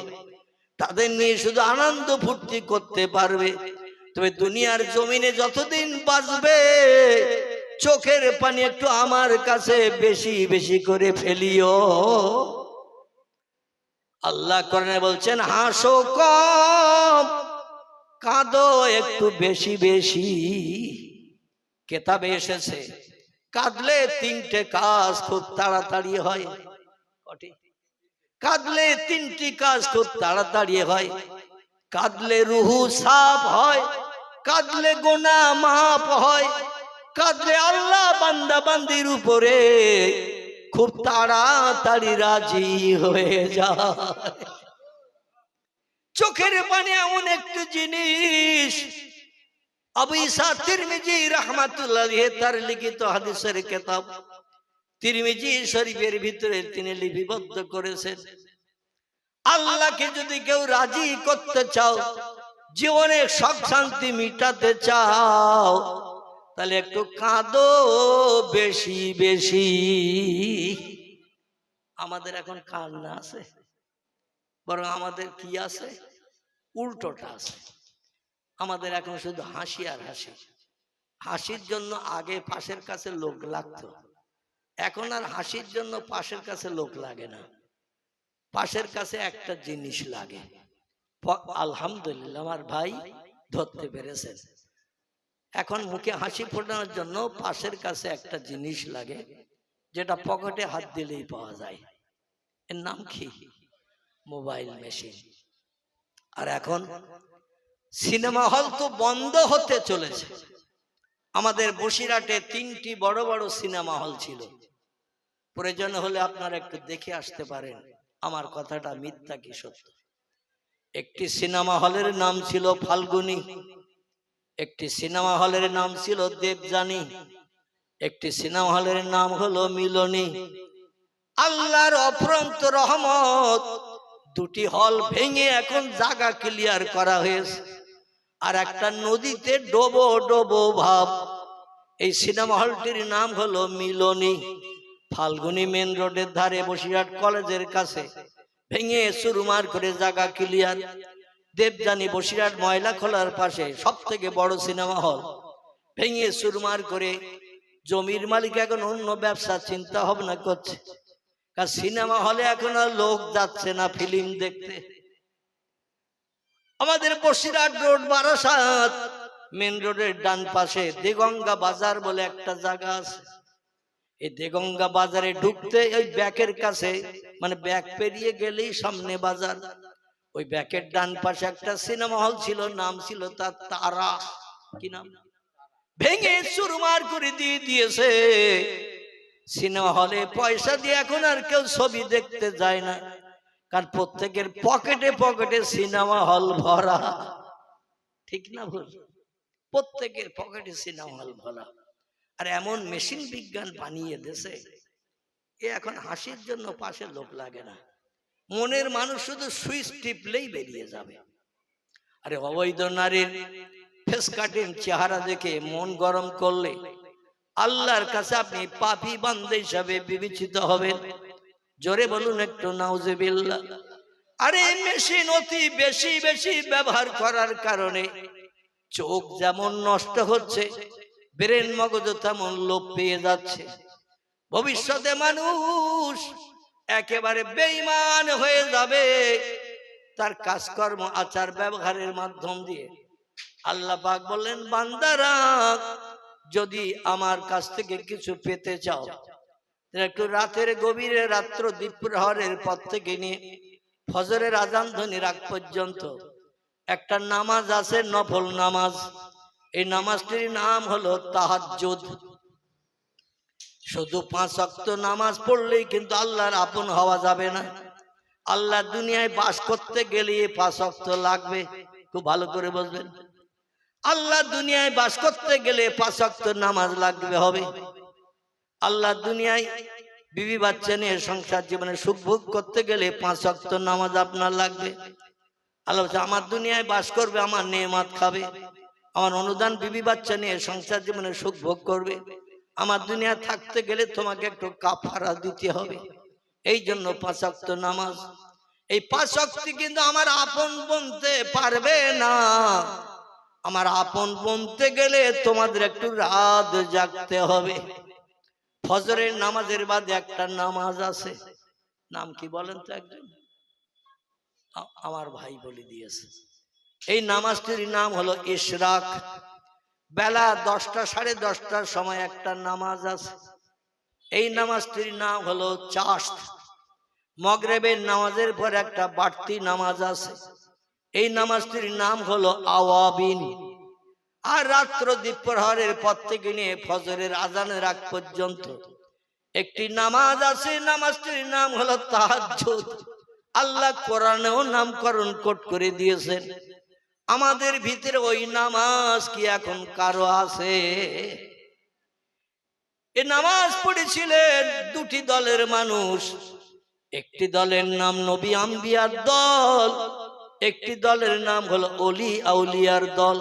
তাদের নিয়ে শুধু আনন্দ ফুর্তি করতে পারবে। তবে দুনিয়ার জমিনে যতদিন বাঁচবে চোখের পানি একটু আমার কাছে বেশি বেশি করে ফেলিও। আল্লাহ কোরআনে বলছেন হাসো কম, কাঁদো একটু বেশি বেশি। কিতাবে এসেছে কাঁদলে 3টে কাজ খুব তাড়াতাড়ি হয়। কাঁদলে 3টি কাজ খুব তাড়াতাড়ি হয়। কাঁদলে রুহু সাফ হয়, কাঁদলে গুনাহ মাফ হয়, কাঁদলে আল্লাহ বান্দা বান্দির উপরে খুব তাড়াতাড়ি রাজি হয়ে যায়। চোখের পানি এমন একটি জিনিস, আবু ঈসা তিরমিজি রাহমাতুল্লাহ আলাইহি তার লিখিত হাদিসের কিতাব তিরমিজি শরীফের ভিতরে তিনি লিপিবদ্ধ করেছেন। আল্লাহকে যদি কেউ রাজি করতে চাও, জীবনে সুখ শান্তি মিটাতে চাও, তাহলে একটু কাঁদো বেশি বেশি। আমাদের এখন কান্না আছে, বরং আমাদের কি আছে, উল্টোটা আছে। আমাদের এখন শুধু হাসি আর হাসি। হাসির জন্য আগে পাশের কাছে লোক লাগতো, এখন আর হাসির জন্য পাশের কাছে লোক লাগে না। পাশের কাছে একটা জিনিস লাগে। আলহামদুলিল্লাহ আমার ভাই ধরতে পেরেছেন। এখন মুখে হাসি ফোটানোর জন্য পাশের কাছে একটা জিনিস লাগে, যেটা পকেটে হাত দিলেই পাওয়া যায়। এর নাম কি? Mobile machine. আর এখন সিনেমা হল তো বন্ধ হতে চলেছে। আমাদের বসিরহাটে 3টি বড় বড় সিনেমা হল ছিল। প্রয়োজন হলে আপনারা একটু দেখে আসতে পারেন আমার কথাটা মিথ্যা কি সত্য। একটি সিনেমা হলের নাম ছিল ফাল্গুনী, একটি সিনেমা হলের নাম ছিল দেবযানী, একটি সিনেমা হলের নাম হলো মিলনী। আল্লাহর অফুরন্ত রহমত, দুটি হল ভেঙে এখন জায়গা ক্লিয়ার করা হয়েছে। আর একটা নদীতে ডোবো ডোবো ভাব। এই সিনেমা হলটির নাম হলো মিলনী। ফাল্গুনী মেন রোডের ধারে বসিরহাট কলেজের কাছে ভেঙে চুরমার করে জায়গা ক্লিয়ার। দেবযানী বসিরহাট ময়লা খোলার পাশে সব থেকে বড় সিনেমা হল ভেঙে চুরমার করে জমির মালিক এখন অন্য ব্যবসা চিন্তা ভাবনা করছে। কারণ সিনেমা হলে এখন আর লোক যাচ্ছে না ফিল্ম দেখতে। আমাদের বসিরহাট রোড বারাসাত মেন রোডের ডান পাশে দেগঙ্গা বাজার বলে একটা জায়গা আছে। এই দেগঙ্গা বাজারে ঢুকতে ওই ব্যাকের কাছে, মানে ব্যাক পেরিয়ে গেলেই সামনে বাজার। ওই ব্যাকের ডান পাশে একটা সিনেমা হল ছিল, নাম ছিল তার তারা। কি নাম? ভেঙে চুরমার করে দিয়ে দিয়েছে। সিনেমা হলে পয়সা দিয়ে এখন আর কেউ ছবি দেখতে যায় না, কারণ প্রত্যেকের পকেটে পকেটে সিনেমা হল ভরা। ঠিক না ভুল? প্রত্যেকের পকেটে সিনেমা হল ভরা। আর এমন মেশিন বিজ্ঞান বানিয়ে দেশে, এ এখন হাসির জন্য পাশে লোক লাগে না। মনের মানুষ শুধু সুইচ টিপলেই বেরিয়ে যাবে। আরে অবৈধ নারীর ফেস কাটিং চেহারা দেখে মন গরম করলে আল্লাহর কাছে আপনি পাপী বান্দা হিসাবে বিবেচিত হবেন। জোরে বলুন একটু নাউজুবিল্লাহ। আরে মেশিন অতি বেশি বেশি ব্যবহার করার কারণে চোখ যেমন নষ্ট হচ্ছে, ব্রেন মগজ তেমন লোপ পেয়ে যাচ্ছে। ভবিষ্যতে মানুষ একেবারে বেঈমান হয়ে যাবে তার কাজকর্ম আচার ব্যবহারের মাধ্যম দিয়ে। আল্লাহ পাক বললেন, বান্দারা যদি আমার কাছ থেকে কিছু পেতে চাও, একটু রাতের গভীরে রাত্র দ্বীপ্রহরের পর থেকে নিয়ে ফজরের আজান ধ্বনির আগ পর্যন্ত একটা নামাজ আছে, নফল নামাজ। এই নামাজটির নাম হলো তাহাজ্জুদ। শুধু 5 ওয়াক্ত নামাজ পড়লেই কিন্তু আল্লাহর আপন হওয়া যাবে না। আল্লাহ দুনিয়ায় বাস করতে গেলে 5 ওয়াক্ত লাগবে। খুব ভালো করে বুঝবেন, আল্লাহ দুনিয়ায় বাস করতে গেলে 5 ওয়াক্ত নামাজ লাগবে হবে। আল্লাহ দুনিয়ায় বিবি বাচ্চা নিয়ে সংসার জীবনে সুখ ভোগ করতে গেলে 5 ওয়াক্ত নামাজ আপনার লাগবে। আল্লাহ আমার দুনিয়ায় বাস করবে, আমার নেয়ামত খাবে, আমার অনুদান বিবি বাচ্চা নিয়ে সংসার জীবনে সুখ ভোগ করবে। আমার দুনিয়া থাকতে গেলে তোমাকে একটু কাফারা দিতে হবে। এই জন্য 5 ওয়াক্ত নামাজ। এই 5 ওয়াক্ত কিন্তু আমার আপন বলতে পারবে না। আমার আপন বলতে গেলে তোমাদের একটু রাত জাগতে হবে। ফজরের নামাজের বাদে একটা নামাজ আছে, নাম কি বলেন তো? একজন আমার ভাই বলে দিয়েছে। এই নামাজটির নাম হলো ইশরাক। বেলা 10টা সাড়ে 10টার সময় একটা নামাজ আছে। এই নামাজটির নাম হলো চাশত। মাগরিবের নামাজের পর একটা বাড়তি নামাজ আছে। এই নামাজটির নাম হলো আওয়াবিন। আর রাত্র দ্বীপ্রহরের পর থেকে নিয়ে ফজরের আজানের আগ পর্যন্ত একটি নামাজ আছে, নামাজটির নাম হলো তাহাজ্জুদ। আল্লাহ কোরআনেও নামকরণ করে দিয়েছেন। আমাদের ভিতরে ওই নামাজ কি এখন কারো আছে? এই নামাজ পড়েছিলেন দুটি দলের মানুষ। একটি দলের নাম নবী আম্বিয়ার দল, একটি দলের নাম হলো অলি আউলিয়ার দল।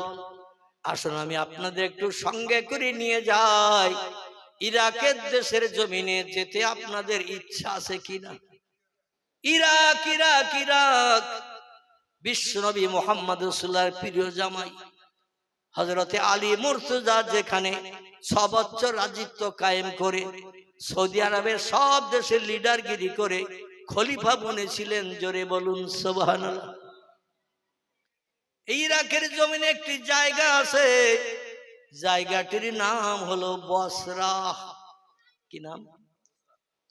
আসুন আমি আপনাদের একটু সঙ্গে করে নিয়ে যাই ইরাকের দেশের জমিনে যেতে আপনাদের ইচ্ছা আছে কিনা? ইরাক ইরাক ইরাক, বিশ্বনবী মুহাম্মদ রাসূলুল্লাহর প্রিয় জামাই হযরতে আলী মুর্তজা যেখানে 6 বছর রাজত্ব কায়েম করে সৌদি আরবের সব দেশের লিডারগিরি করে খলিফা বনেছিলেন। জোরে বলুন সুবহানাল্লাহ। ইরাকের জমিনে একটি জায়গা আছে, জায়গাটির নাম হলো বসরা। কি নাম?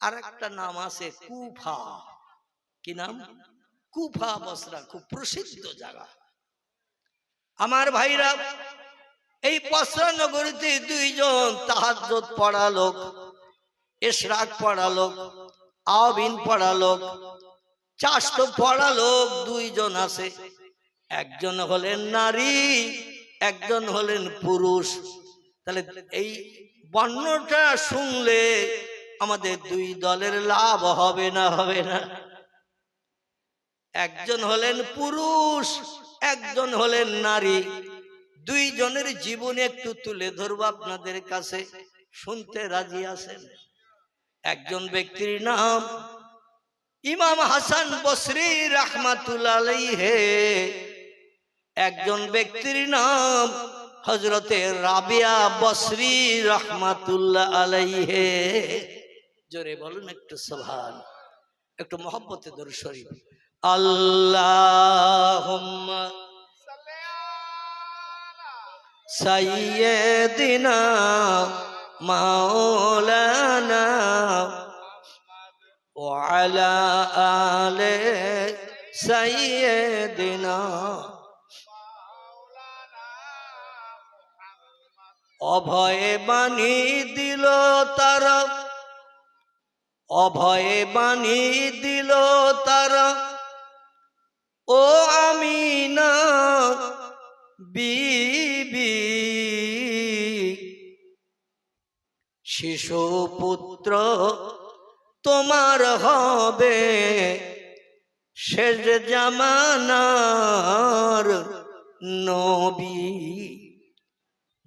আর একটা নাম আছে কুফা। কি নাম? কুফা বসরা, খুব প্রসিদ্ধ জায়গা। আমার ভাইরা, এই বসরা নগরীতে দুইজন তাহাজ্জুদ পড়া লোক, ইশরাক পড়া লোক, আওয়াবিন পড়া লোক, চাষ্ট পড়া লোক দুইজন আছে। একজন হলেন নারী, একজন হলেন পুরুষ। তাহলে এই বর্ণটা শুনলে আমাদের দুই দলের লাভ হবে না? হবে না? একজন হলেন পুরুষ, একজন হলেন নারী। দুইজনের জীবনে একটু তুলে ধরবো আপনাদের কাছে, শুনতে রাজি আছেন? একজন ব্যক্তির নাম ইমাম হাসান বসরি রাহমাতুল্লাহ আলাইহি, একজন ব্যক্তির নাম হযরতে রাবিয়া বসরি রাহমাতুল্লাহ আলাইহি। জোরে বলুন একটু সুবহান, একটু মহব্বতে দরুদ শরীফ। আল্লাহুম্মা সাইয়্যিদিনা মাওলানা ওয়া আলা আলি সাইয়্যিদিনা। অভয়ে বাণী দিল তারা, অভয়ে বাণী দিল তারা, ও আমিনা বিবি। শিশু পুত্র তোমার হবে শেষ জামানার নবী।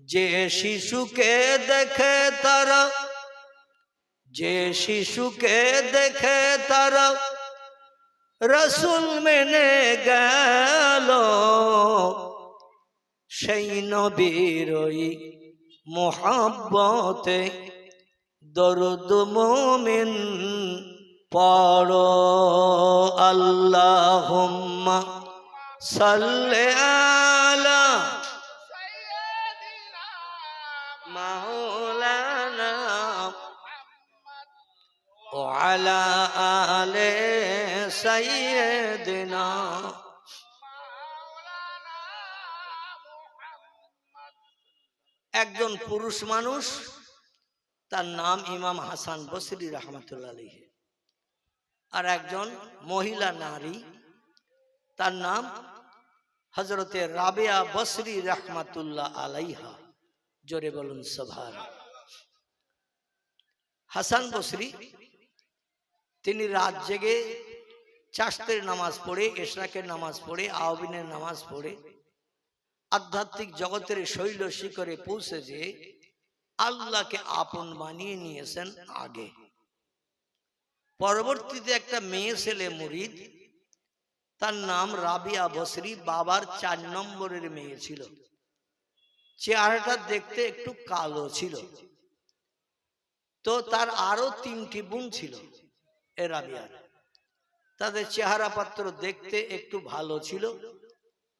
যে শিশুকে দেখে তারা, যে শিশুকে দেখে তারা রাসূল মেনে গেল, সেই নবীর ওই মুহাব্বতে দরুদ মুমিন পড়ো। আল্লাহুম্মা সাল্লি আলা মাওলানা ওয়া আলা আলি সাইয়্যিদিনা। একজন পুরুষ মানুষ, তার নাম ইমাম হাসান বসরি রাহমাতুল্লাহ আলাইহি। আর একজন মহিলা নারী, তার নাম হযরতে রাবিয়া বসরি রাহমাতুল্লাহ আলাইহা। জোরে বলুন সুবহানাল্লাহ। হাসান বসরি তিনি রাত জেগে চাশতের নামাজ পড়ে, ইশরাকের নামাজ পড়ে, আওয়াবিনের নামাজ পড়ে আধ্যাত্মিক জগতের শৈল শিখরে পৌঁছে যে আল্লাহকে আপন বানিয়ে নিয়েছেন আগে। পরবর্তীতে একটা মেয়ে ছেলে মুরিদ, তার নাম রাবিয়া বসরি, বাবার 4 নম্বরের মেয়ে ছিল। চেহারাটা দেখতে একটু কালো ছিল। তো তার আরো 3টি বোন ছিল এ রাবিয়ার, তাদের চেহারা পাত্র দেখতে একটু ভালো ছিল।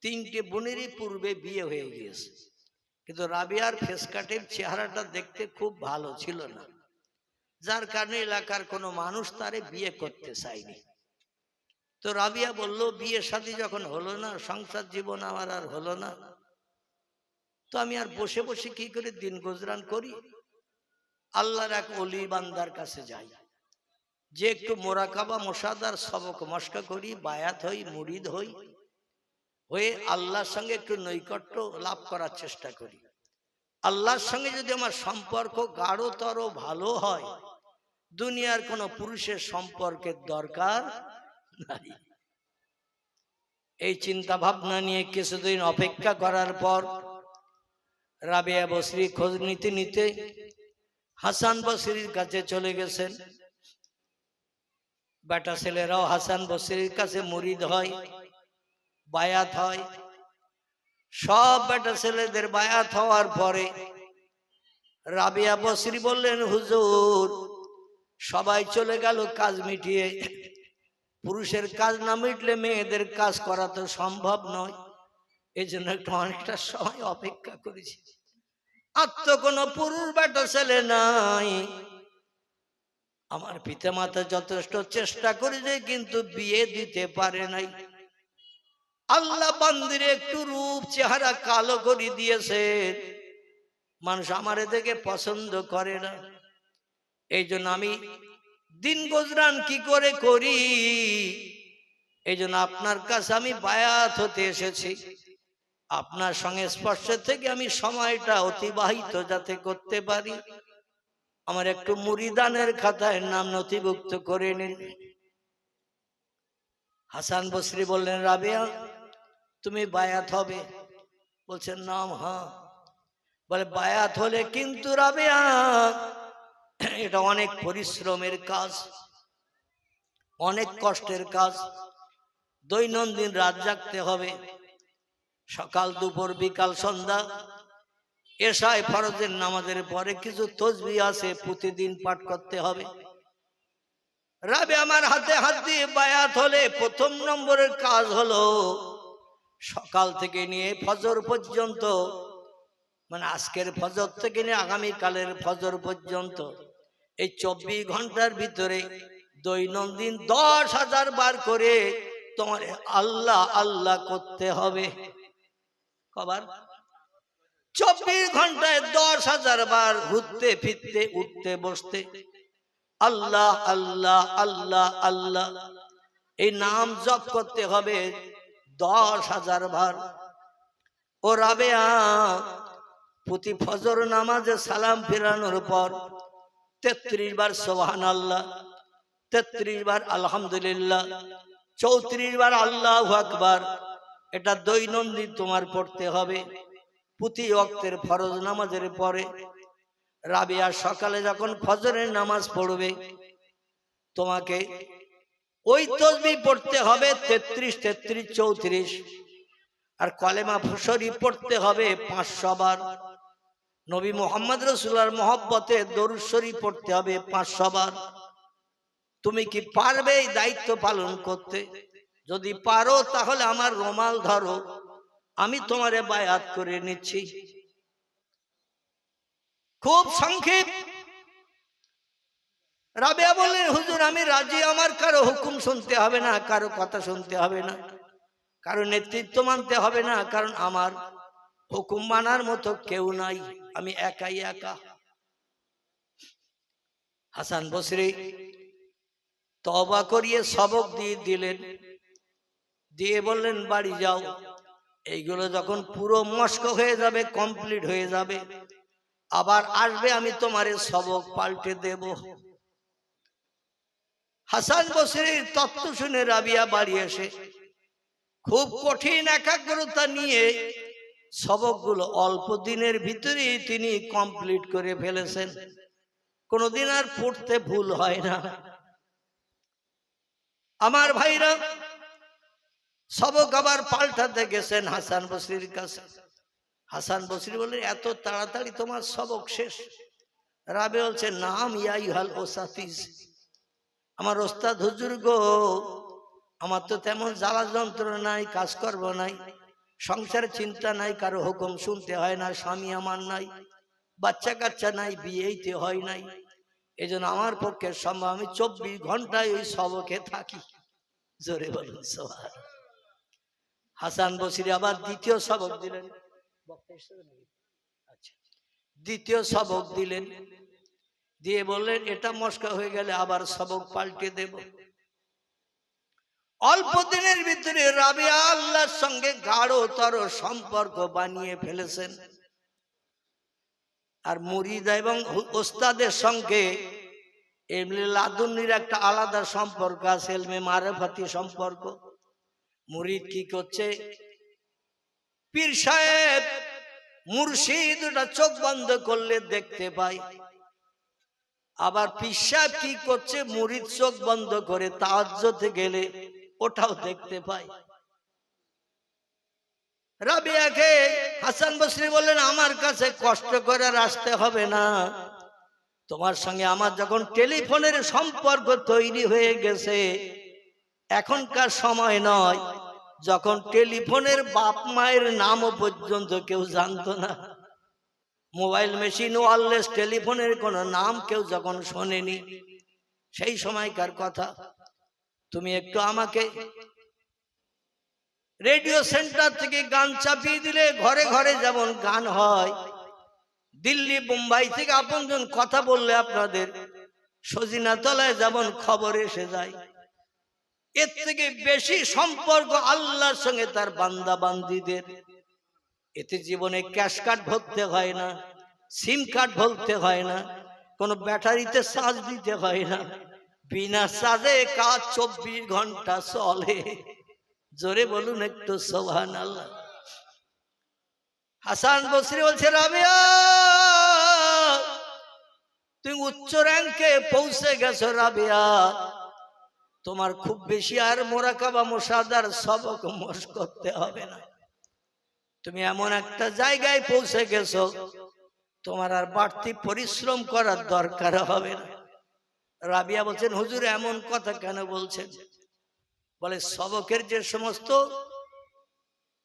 3টে বোনেরই পূর্বে বিয়ে হয়ে গিয়েছে, কিন্তু রাবিয়ার ফেস কাটের চেহারাটা দেখতে খুব ভালো ছিল না, যার কারণে এলাকার কোনো মানুষ তারে বিয়ে করতে চায়নি। তো রাবিয়া বলল, বিয়ে শাদী যখন হলো না, সংসার জীবন আমার আর হলো না, তো আমি আর বসে বসে কি করে দিন গুজরান করি? আল্লাহর এক ওলি বান্দার কাছে যাই, যে একটু মোরাকাবা মোশাদার সবক মশকা করি, বায়াত হই, মুরিদ হই, হয়ে আল্লাহর সঙ্গে একটু নৈকট্য লাভ করার চেষ্টা করি। আল্লাহর সঙ্গে যদি আমার সম্পর্ক গাঢ়তর ভালো হয়, দুনিয়ার কোনো পুরুষের সম্পর্কের দরকার নাই। এই চিন্তা ভাবনা নিয়ে কিছুদিন অপেক্ষা করার পর রাবেয়া বসরি খোঁজ নিতে নিতে হাসান বসরির কাছে চলে গেছেন। বেটা ছেলেরাও হাসান বসরির কাছে মুরিদ হয়, বায়াত হয়। সব বেটা ছেলেদের বায়াত হওয়ার পরে রাবেয়া বসরি বললেন, হুজুর সবাই চলে গেল কাজ মিটিয়ে, পুরুষের কাজ না মিটলে মেয়েদের কাজ করা তো সম্ভব নয়, এই জন্য একটু অনেকটা সময় অপেক্ষা করেছি। আর তো কোনো পুরুষ বেটা ছেলে নাই, আমার পিতা মাতা যথেষ্ট চেষ্টা করেছে কিন্তু বিয়ে দিতে পারে নাই। আল্লাহ বান্দির একটু রূপ চেহারা কালো করে দিয়েছে, মানুষ আমারে দেখে পছন্দ করে না, এই জন্য আমি দিন গুজরান কি করে করি, এই জন্য আপনার কাছে আমি বায়াত হতে এসেছি। আপনার সঙ্গে স্পর্শ থেকে আমি সময়টা অতিবাহিত যাতে করতে পারি, আমার একটু মুরিদানের খাতায় নাম নথিভুক্ত করে নিন। হাসান বসরি বললেন, রাবেয়া তুমি বায়াত হবে? বলছেন নাম হ্যাঁ। বলে বায়াত হলে কিন্তু রাবেয়া এটা অনেক পরিশ্রমের কাজ, অনেক কষ্টের কাজ, দৈনন্দিন রাত জাগতে হবে, সকাল দুপুর বিকাল সন্ধ্যা, এশায় ফরজের নামাজের পরে কিছু তসবিহ আছে প্রতিদিন পাঠ করতে হবে। রাবে আমার হাতে হাত দিয়ে বায়াত হলে প্রথম নম্বরের কাজ হলো সকাল থেকে নিয়ে ফজর পর্যন্ত, মানে আজকের ফজর থেকে নিয়ে আগামীকালের ফজর পর্যন্ত এই 24 ঘন্টার ভিতরে দৈনন্দিন 10,000 বার করে তোমার আল্লাহ আল্লাহ করতে হবে। কবার? 24 ঘন্টায় 10,000 বার ঘুরতে ফিরতে উঠতে বসতে আল্লাহ আল্লাহ আল্লাহ আল্লাহ এই নাম জপ করতে হবে 10,000 বার। ও রাবেয়া প্রতি ফজর নামাজে সালাম ফিরানোর পর 33 বার সুবহানাল্লাহ, 33 বার আলহামদুলিল্লাহ, 34 বার আল্লাহু আকবার, এটা দৈনন্দিন তোমার পড়তে হবে প্রতি ওয়াক্তের ফরজ নামাজের পরে। রাবেয়া সকালে যখন ফজরের নামাজ পড়বে তোমাকে ওই তাসবিহ পড়তে হবে 33 33 34, আর কলেমা শরীফ পড়তে হবে 500 বার, নবী মুহাম্মদ রাসূলুল্লাহর মহব্বতে দরুদ শরীফ পড়তে হবে 500 বার। তুমি কি পারবে এই দায়িত্ব পালন করতে? যদি পারো তাহলে আমার রুমাল ধরো, আমি তোমারে বায়াত করে নিচ্ছি। খুব সংক্ষেপ রাবেয়া বললেন, হুজুর আমি রাজি, আমার কারো হুকুম শুনতে হবে না, কারো কথা শুনতে হবে না, কারো নেতৃত্ব মানতে হবে না, কারণ আমার হুকুম মানার মতো কেউ নাই, আমি একাই একা। হাসান বসরি তওবা করিয়ে সবক দিয়ে দিলেন, দিয়ে বললেন বাড়ি যাও, এইগুলো যখন পুরো মস্ক হয়ে যাবে, কমপ্লিট হয়ে যাবে, আবার আসবে, আমি তোমারে সবক পাল্টে দেব। হাসান বসরির তত্ত্ব শুনে রাবিয়া বাড়ি এসে খুব কঠিন একাগ্রতা নিয়ে সবকগুলো অল্প দিনের ভিতরেই তিনি কমপ্লিট করে ফেলেছেন, কোনদিন আর পড়তে ভুল হয় না। আমার ভাইরা সবক আবার পাল্টাতে গেছেন হাসান বসরির কাছে। হাসান বসরি বললেন, এত তাড়াতাড়ি তোমার সবক শেষ? রাবে বলছে, নাম ইয়া ইউহাল ওসাতিজ, আমার ওস্তাদ হুজুর গো, আমার তো তেমন জ্বালা যন্ত্রণা নাই, কাজকর্ম নাই, সংসার চিন্তা নাই, কারো হুকুম শুনতে হয় না, স্বামী আমার নাই, বাচ্চা কাচ্চা নাই, বিয়েইতে হয় নাই, এই জন্য আমার পক্ষে সম্ভব, আমি 24 ঘন্টায় ওই সবকে থাকি। জোরে বলুন সুবহান। হাসান বসরি আবার দ্বিতীয় সবক দিলেন, দ্বিতীয় সবক দিলেন, দিয়ে বললেন এটা মস্কা হয়ে গেলে আবার সবক পাল্টে দেব। অল্প দিনের ভিতরে রাবিয়া আল্লাহর সঙ্গে গাঢ়তর সম্পর্ক বানিয়ে ফেলেছেন, আর মুরিদ এবং ওস্তাদের সঙ্গে এমনি লাদুনির একটা আলাদা সম্পর্ক আছে, এলমে মারেফাতি সম্পর্ক। মুরিদ কি করছে? পীর সাহেব মুর্শিদ ওটা চোখ বন্ধ করলে দেখতে পায়, আবার পীর সাহেব কি করছে? মুরিদ চোখ বন্ধ করে তাহাজ্জুদে গেলে ওটাও দেখতে পায়। রাবিয়াকে হাসান বসরি বললেন, আমার কাছে কষ্ট করে আসতে হবে না, তোমার সঙ্গে আমার যখন টেলিফোনের সম্পর্ক তৈরি হয়ে গেছে, এখনকার সময় নয় যখন টেলিফোনের বাপ মায়ের নামও পর্যন্ত কেউ জানতো না। মোবাইল মেশিন, ওয়্যারলেস টেলিফোনের কোনো নাম কেউ যখন শোনেনি, সেই সময়কার কথা। তুমি একটু আমাকে রেডিও সেন্টার থেকে গান চাপিয়ে দিলে ঘরে ঘরে যেমন গান হয়, দিল্লি মুম্বাই থেকে আপনজন কথা বললে আপনাদের সজিনা তলায় যেমন খবর এসে যায়, এর থেকে বেশি সম্পর্ক আল্লাহর সঙ্গে তার বান্দা বান্দিদের। এতে জীবনে ক্যাশ কার্ড ভরতে হয় না, সিম কার্ড ভরতে হয় না, কোনো ব্যাটারিতে চার্জ দিতে হয় না, বিনা চার্জে কাজ 24 ঘন্টা চলে। জোরে বলুন একটু সুবহানাল্লাহ। হাসান বসরি বলছে, রাবিয়া তুমি উচ্চ র্যাঙ্কে পৌঁছে গেছো রাবিয়া, তোমার খুব বেশি আর মোরাকাবা মুশাহাদার সবক মশ করতে হবে না, তুমি এমন একটা জায়গায় পৌঁছে গেছো তোমার আর বাড়তি পরিশ্রম করার দরকার হবে না। রাবিয়া বলছেন, হুজুর এমন কথা কেন বলছেন? বলে, সবকের যে সমস্ত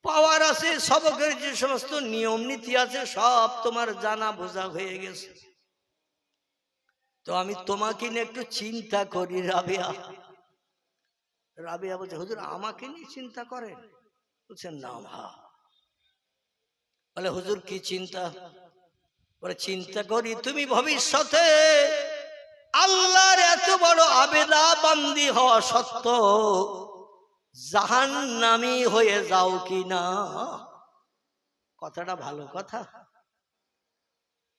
পাওয়ার আছে, সবকের যে সমস্ত নিয়ম নীতি আছে, সব তোমার জানা বোঝা হয়ে গেছে, তো আমি তোমাকে নিয়ে একটু চিন্তা করি রাবিয়া। রাবিয়া বলছে, হুজুর আমাকে নিয়ে চিন্তা করেন? বলছেন, না ভা। বলে, হুজুর কি চিন্তা? বলে, চিন্তা করি তুমি ভবিষ্যতে আল্লাহর এত বড় আবেদা বান্দি হওয়া সত্ত্বেও জাহান্নামী হয়ে যাও কিনা। কথাটা ভালো কথা।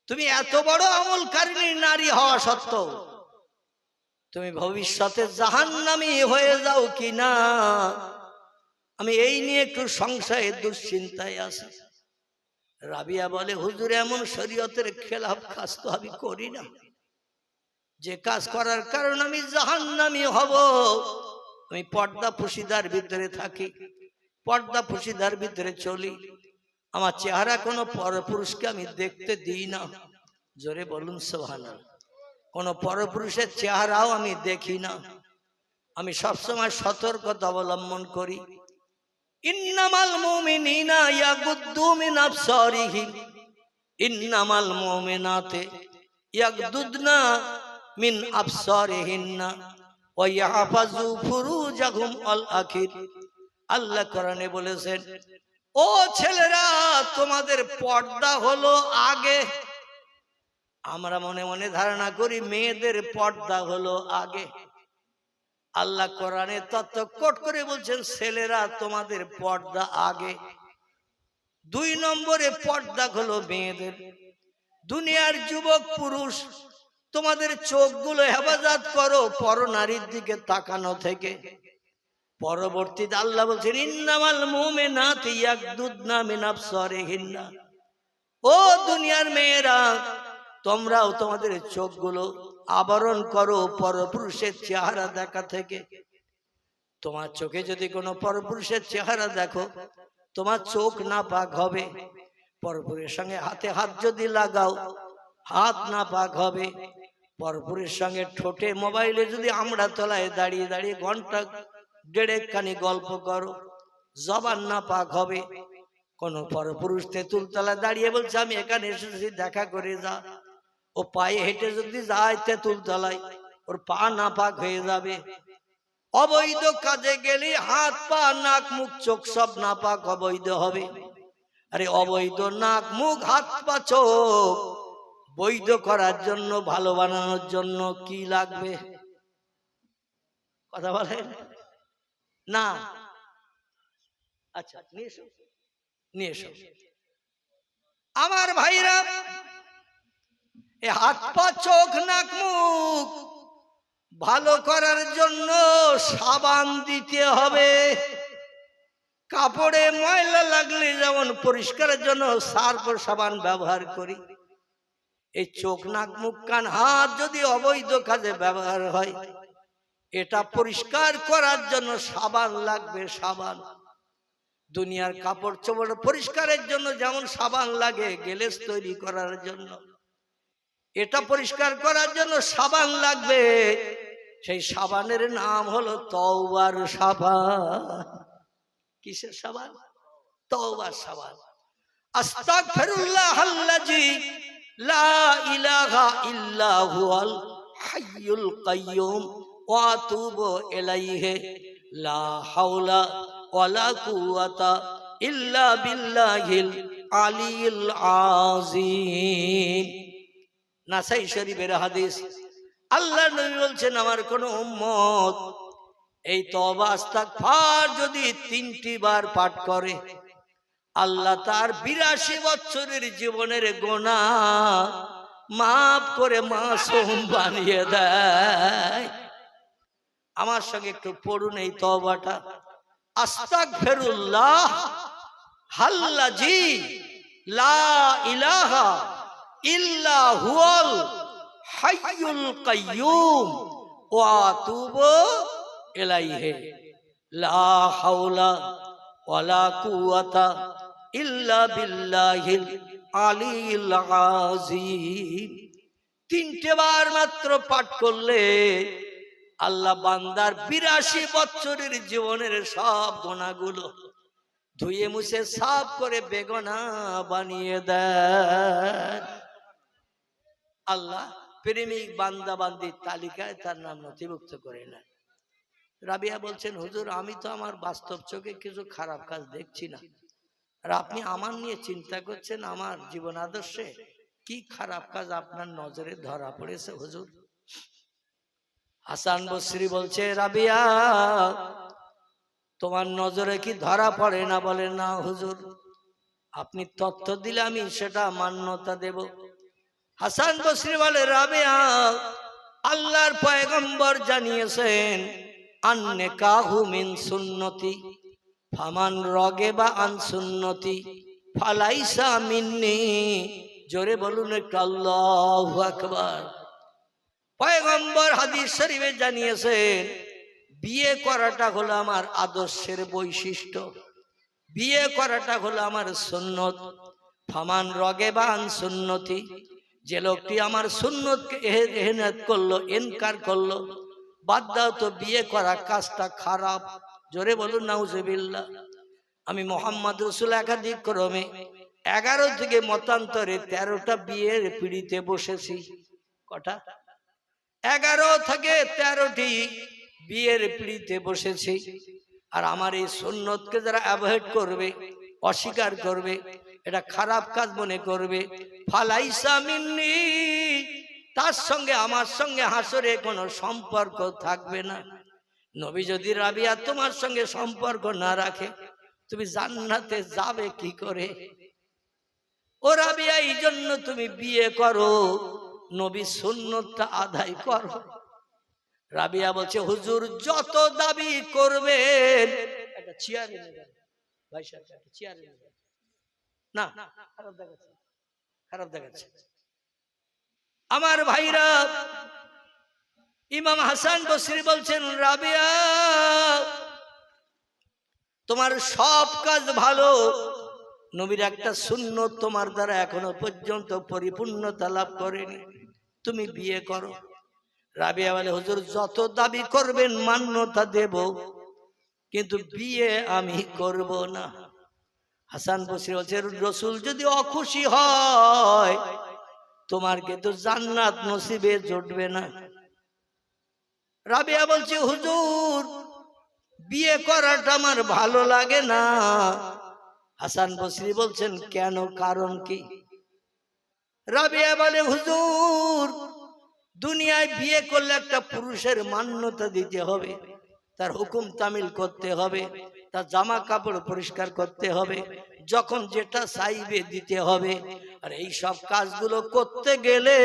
তুমি এত বড় আমলকারিনী নারী হওয়া সত্ত্বেও তুমি ভবিষ্যতে জাহান্নামী হয়ে যাও কিনা, আমি এই নিয়ে একটু সংশয়ে দুশ্চিন্তায় আছি। রাবিয়া বলে, হুজুর এমন শরীয়তের খেলাফ কাজ তো আমি করি না, যে কাজ করার কারণে আমি জাহান্নামী হব। আমি পর্দা পুশিদার ভিতরে থাকি, পর্দা পুশিদার ভিতরে চলি, আমার চেহারা কোনো পরপুরুষকে আমি দেখতে দিই না। জোরে বলুন সুবহানাল্লাহ। কোনো পরপুরুষের চেহারাও আমি দেখি না, আমি সবসময় সতর্কতা অবলম্বন করি। ইন্নামাল মুমিনিনা ইয়াগুদ্দু মিন আবসারিহিম, ইন্নামাল মুমিনাতে ইয়াগদুদনা মিন আবসারিহিন্না ওয়া ইয়াহফাজু ফুরুজাহুম আল আখির। আল্লাহ কোরআনে বলেছেন, ও ছেলেরা তোমাদের পর্দা হলো আগে। আমরা মনে মনে ধারণা করি মেয়েদের পর্দা হলো আগে। আল্লাহ কোরআনে তত্ত্ব কোট করে বলছেন, ছেলেরা তোমাদের পর্দা আগে। 2 নম্বরে পর্দা হলো মেয়েদের। দুনিয়ার যুবক পুরুষ তোমাদের চোখগুলো হেফাজত করো পরনারীর দিকে তাকানো থেকে। পরবর্তীতে আল্লাহ বলছেন, ইন্নামাল মুমিনাতু ইয়াগদুদনা মিন আবসারিহিন্না। ও দুনিয়ার মেয়েরা, তোমরাও তোমাদের চোখগুলো আবরণ করো পরপুরুষের চেহারা দেখা থেকে। তোমার চোখে যদি কোনো পরপুরুষের চেহারা দেখো, তোমার চোখ নাপাক হবে। পরপুরুষের সঙ্গে হাতে হাত যদি লাগাও, হাত নাপাক হবে। পরপুরুষের সঙ্গে ঠোঁটে মোবাইলে যদি আমরা তলায় দাঁড়িয়ে দাঁড়িয়ে ঘন্টা দেড়েক খানি গল্প করো, জবান নাপাক হবে। কোন পরপুরুষ তেঁতুল তলায় দাঁড়িয়ে বলছে, আমি এখানে এসেছি দেখা করে যা, ও পায়ে হেঁটে যদি যায় তেঁতুল তলায়, ওর পা নাপাক হয়ে যাবে। অবৈধ কাজে গেলে হাত পা নাক মুখ চোখ সব নাপাক অবৈধ হবে। আরে অবৈধ নাক মুখ হাত পা চোখ বৈধ করার জন্য, ভালো বানানোর জন্য কি লাগবে? কথা বলেন না? আচ্ছা, নিয়ে এসো, নিয়ে এসো। আমার ভাইরা, এ হাত পা চোখ নাক মুখ ভালো করার জন্য সাবান দিতে হবে। কাপড়ে ময়লা লাগলে যেমন পরিষ্কারের জন্য সার্ফ সাবান ব্যবহার করি, এই চোখ নাক মুখ কান হাত যদি অবৈধ কাজে ব্যবহার হয়, এটা পরিষ্কার করার জন্য সাবান লাগবে। সাবান দুনিয়ার কাপড় চোপড় পরিষ্কারের জন্য যেমন সাবান লাগে, গেলেস তৈরি করার জন্য, এটা পরিষ্কার করার জন্য সাবান লাগবে। সেই সাবানের নাম হলো তওবার সাবান। কিসের সাবান? তওবার সাবান। আস্তাগফিরুল্লাহাল্লাযী লা ইলাহা ইল্লা হুয়াল হাইয়ুল কাইয়্যুম ওয়া আতুবু ইলাইহি লা হাওলা ওয়ালা কুওয়াতা ইল্লা বিল্লাহিল আলিয়্যিল আযীম। নাসাই শরীফের হাদিস। আল্লাহ নবী বলছেন, আমার কোন উম্মত এই তওবা ইস্তিগফার যদি 3টি বার পাঠ করে, আল্লাহ তার 82 বছরের জীবনের গুনাহ মাফ করে মাসুম বানিয়ে দেয়। আমার সঙ্গে একটু পড়ুন এই তওবাটা। আস্তাগফিরুল্লাহ আল্লাযী লা ইলাহা ইল্লা হুয়াল হাইয়ুল কাইয়্যুম ওয়া আতুবু ইলাইহি লা হাওলা ওয়ালা কুওয়াতা ইল্লা বিল্লাহিল আলিয়্যিল আযীম। 3টে বার মাত্র পাঠ করলে আল্লাহ বান্দার 82 বছরের জীবনের সব গুনাহগুলো ধুয়ে মুছে সাফ করে বেগুনাহ বানিয়ে দেন। আল্লাহ প্রেমিক বান্দা বান্দির তালিকায় তার নাম নথিভুক্ত করে নেন। রাবিয়া বলছেন, হুজুর আমি তো আমার বাস্তব চোখে কিছু খারাপ কাজ দেখছি না, আর আপনি আমার নিয়ে চিন্তা করছেন, আমার জীবন আদর্শে কি খারাপ কাজ আপনার নজরে ধরা পড়েছে হুজুর? হাসান বসরি বলছে, রাবিয়া তোমার নজরে কি ধরা পড়ে না? বলে, না হুজুর, আপনি তথ্য দিলে আমি সেটা মান্যতা দেব। হাসান বসরি বলে, রাবিয়া আল্লাহর পয়গম্বর জানিয়েছেন, আন-নিকাহু মিন সুন্নতি ফামান রাগিবা আন সুন্নতি ফালাইসা মিন্নি। জোরে বলুন একটু আল্লাহু আকবার। পয়গম্বর হাদিস শরীফে জানিয়েছেন, বিয়ে করাটা হলো আমার আদর্শের বৈশিষ্ট্য, বিয়ে করাটা হলো আমার সুন্নত। ফামান রাগিবা আন সুন্নতি, যে লোকটি আমার সুন্নতকে এহনাত করলো, ইনকার করলো, বাদ দাও তো, বিয়ে করা কাজটা খারাপ। জোরে বলুন নাউজুবিল্লাহ। আমি মোহাম্মদ রাসূল একাধিক ক্রমে 11 থেকে মতান্তরে 13টা বিয়ের পিড়িতে বসেছি। কটা? 11 থেকে 13টি বিয়ের পিড়িতে বসেছি। আর আমার এই সুন্নতকে যারা অ্যাভয়েড করবে, অস্বীকার করবে, এটা খারাপ কাজ মনে করবে, ফালাইসা মিন্নি, তার সঙ্গে আমার সঙ্গে হাসরে কোনো সম্পর্ক থাকবে না। নবী যদি রাবিয়া তোমার সঙ্গে সম্পর্ক না রাখে, তুমি জান্নাতে যাবে কি করে? ও রাবিয়া, এই জন্য তুমি বিয়ে করো, নবী সুন্নতটা আদায় করো। রাবিয়া বলছে, হুজুর যত দাবি করবেন, একটা চেয়ার এনে দেন ভাই সাহেব, একটা চেয়ার এনে দেন। না, খারাপ দেখাচ্ছে, খারাপ দেখাচ্ছে। আমার ভাইরা, ইমাম হাসান বসরি বলছেন, রাবিয়া তোমার সব কাজ ভালো, নবীর একটা সুন্নত তোমার দ্বারা এখনো পর্যন্ত পরিপূর্ণতা লাভ করেনি, তুমি বিয়ে করো। রাবিয়া বলে, হুজুর যত দাবি করবেন মান্যতা দেব, কিন্তু বিয়ে আমি করব না। হাসান বসরি বলছে, রাসূল যদি অখুশি হয় তোমার কিন্তু জান্নাত নসিবে জুটবে না। রাবিয়া বলছে, হুজুর বিয়ে করাটা আমার ভালো লাগে না। হাসান বসরি বলছেন, কেন, কারণ কি? রাবিয়া বলে, হুজুর দুনিয়ায় বিয়ে করলে একটা পুরুষের মান্যতা দিতে হবে, তার হুকুম তামিল করতে হবে, তার জামা কাপড় পরিষ্কার করতে হবে, যখন যেটা চাইবে দিতে হবে। আর এই সব কাজগুলো করতে গেলে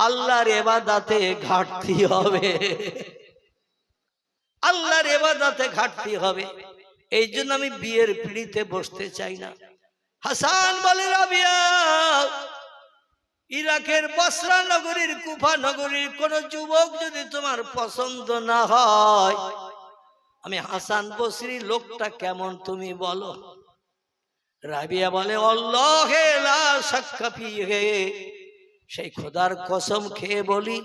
আল্লাহর ইবাদতে ঘাটতি হবে, আল্লাহর ইবাদতে ঘাটতি হবে। এই জন্য আমি বিয়ের পিড়িতে বসতে চাই না। হাসান বলে, রাবিয়া, ইরাকের বসরা নগরীর, কুফা নগরীর কোন যুবক যদি তোমার পছন্দ না হয়, আমি হাসান বসরি লোকটা কেমন তুমি বলো। রাবিয়া বলে, আল্লাহে লা শাক্কা ফিহি, সেই খোদার কসম খেয়ে বলি,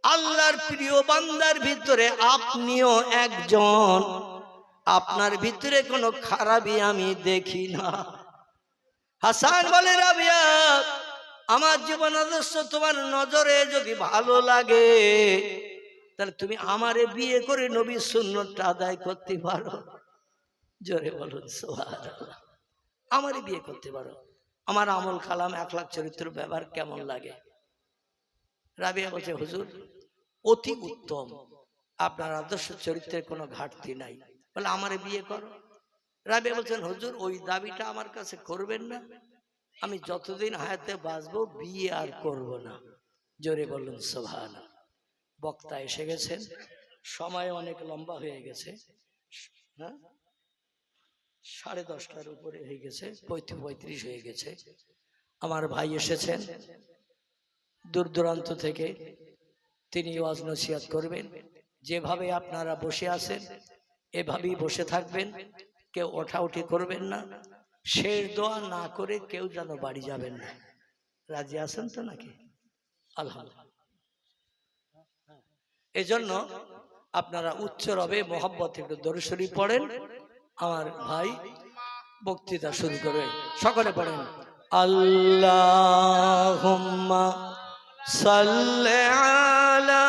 আল্লাহর প্রিয় বান্দার ভিতরে আপনিও একজন, আপনার ভিতরে কোনো খারাপই আমি দেখি না। হাসান বলে, রাবিয়া, আমার জীবন আদর্শ তোমার নজরে যদি ভালো লাগে, তাহলে তুমি আমারে বিয়ে করে নবীর সুন্নতটা আদায় করতে পারো। জোরে বলুন সুবহানাল্লাহ। আমারে বিয়ে করতে পারো, আমার আমল কালাম আখলাক চরিত্র ব্যবহার কেমন লাগে। রাবিয়া বলছে, হুজুর অতি উত্তম, আপনার আদর্শ চরিত্রের কোনো ঘাটতি নাই, বলে আমারে বিয়ে করো। রাবিয়া বলছেন, হুজুর ওই দাবিটা আমার কাছে করবেন না, আমি যতদিন হায়াতে বাঁচবো বিয়ে আর করব না। জোরে বলুন সুবহানাল্লাহ। বক্তা এসে গেছেন, সময় অনেক লম্বা হয়ে গেছে, হ্যাঁ 10:30টার উপরে হয়ে গেছে, 35 হয়ে গেছে। আমার ভাই এসেছেন দূর দূরান্ত থেকে, তিনি ওয়াজ নসিহত করবেন। যেভাবে আপনারা বসে আছেন এভাবেই বসে থাকবেন, কেউ ওঠাউঠি করবেন না, শেষ দোয়া না করে কেউ যেন বাড়ি যাবেন না। রাজি আছেন তো নাকি? আলহামদুলিল্লাহ। এজন্য আপনারা উচ্চ রবে মোহাম্মত একটু দরুদ শরীফ পড়েন। আমার ভাই বক্তৃতা শুরু করবেন, সকলে পড়েন আল্লাহুম্মা সাল্লি আলা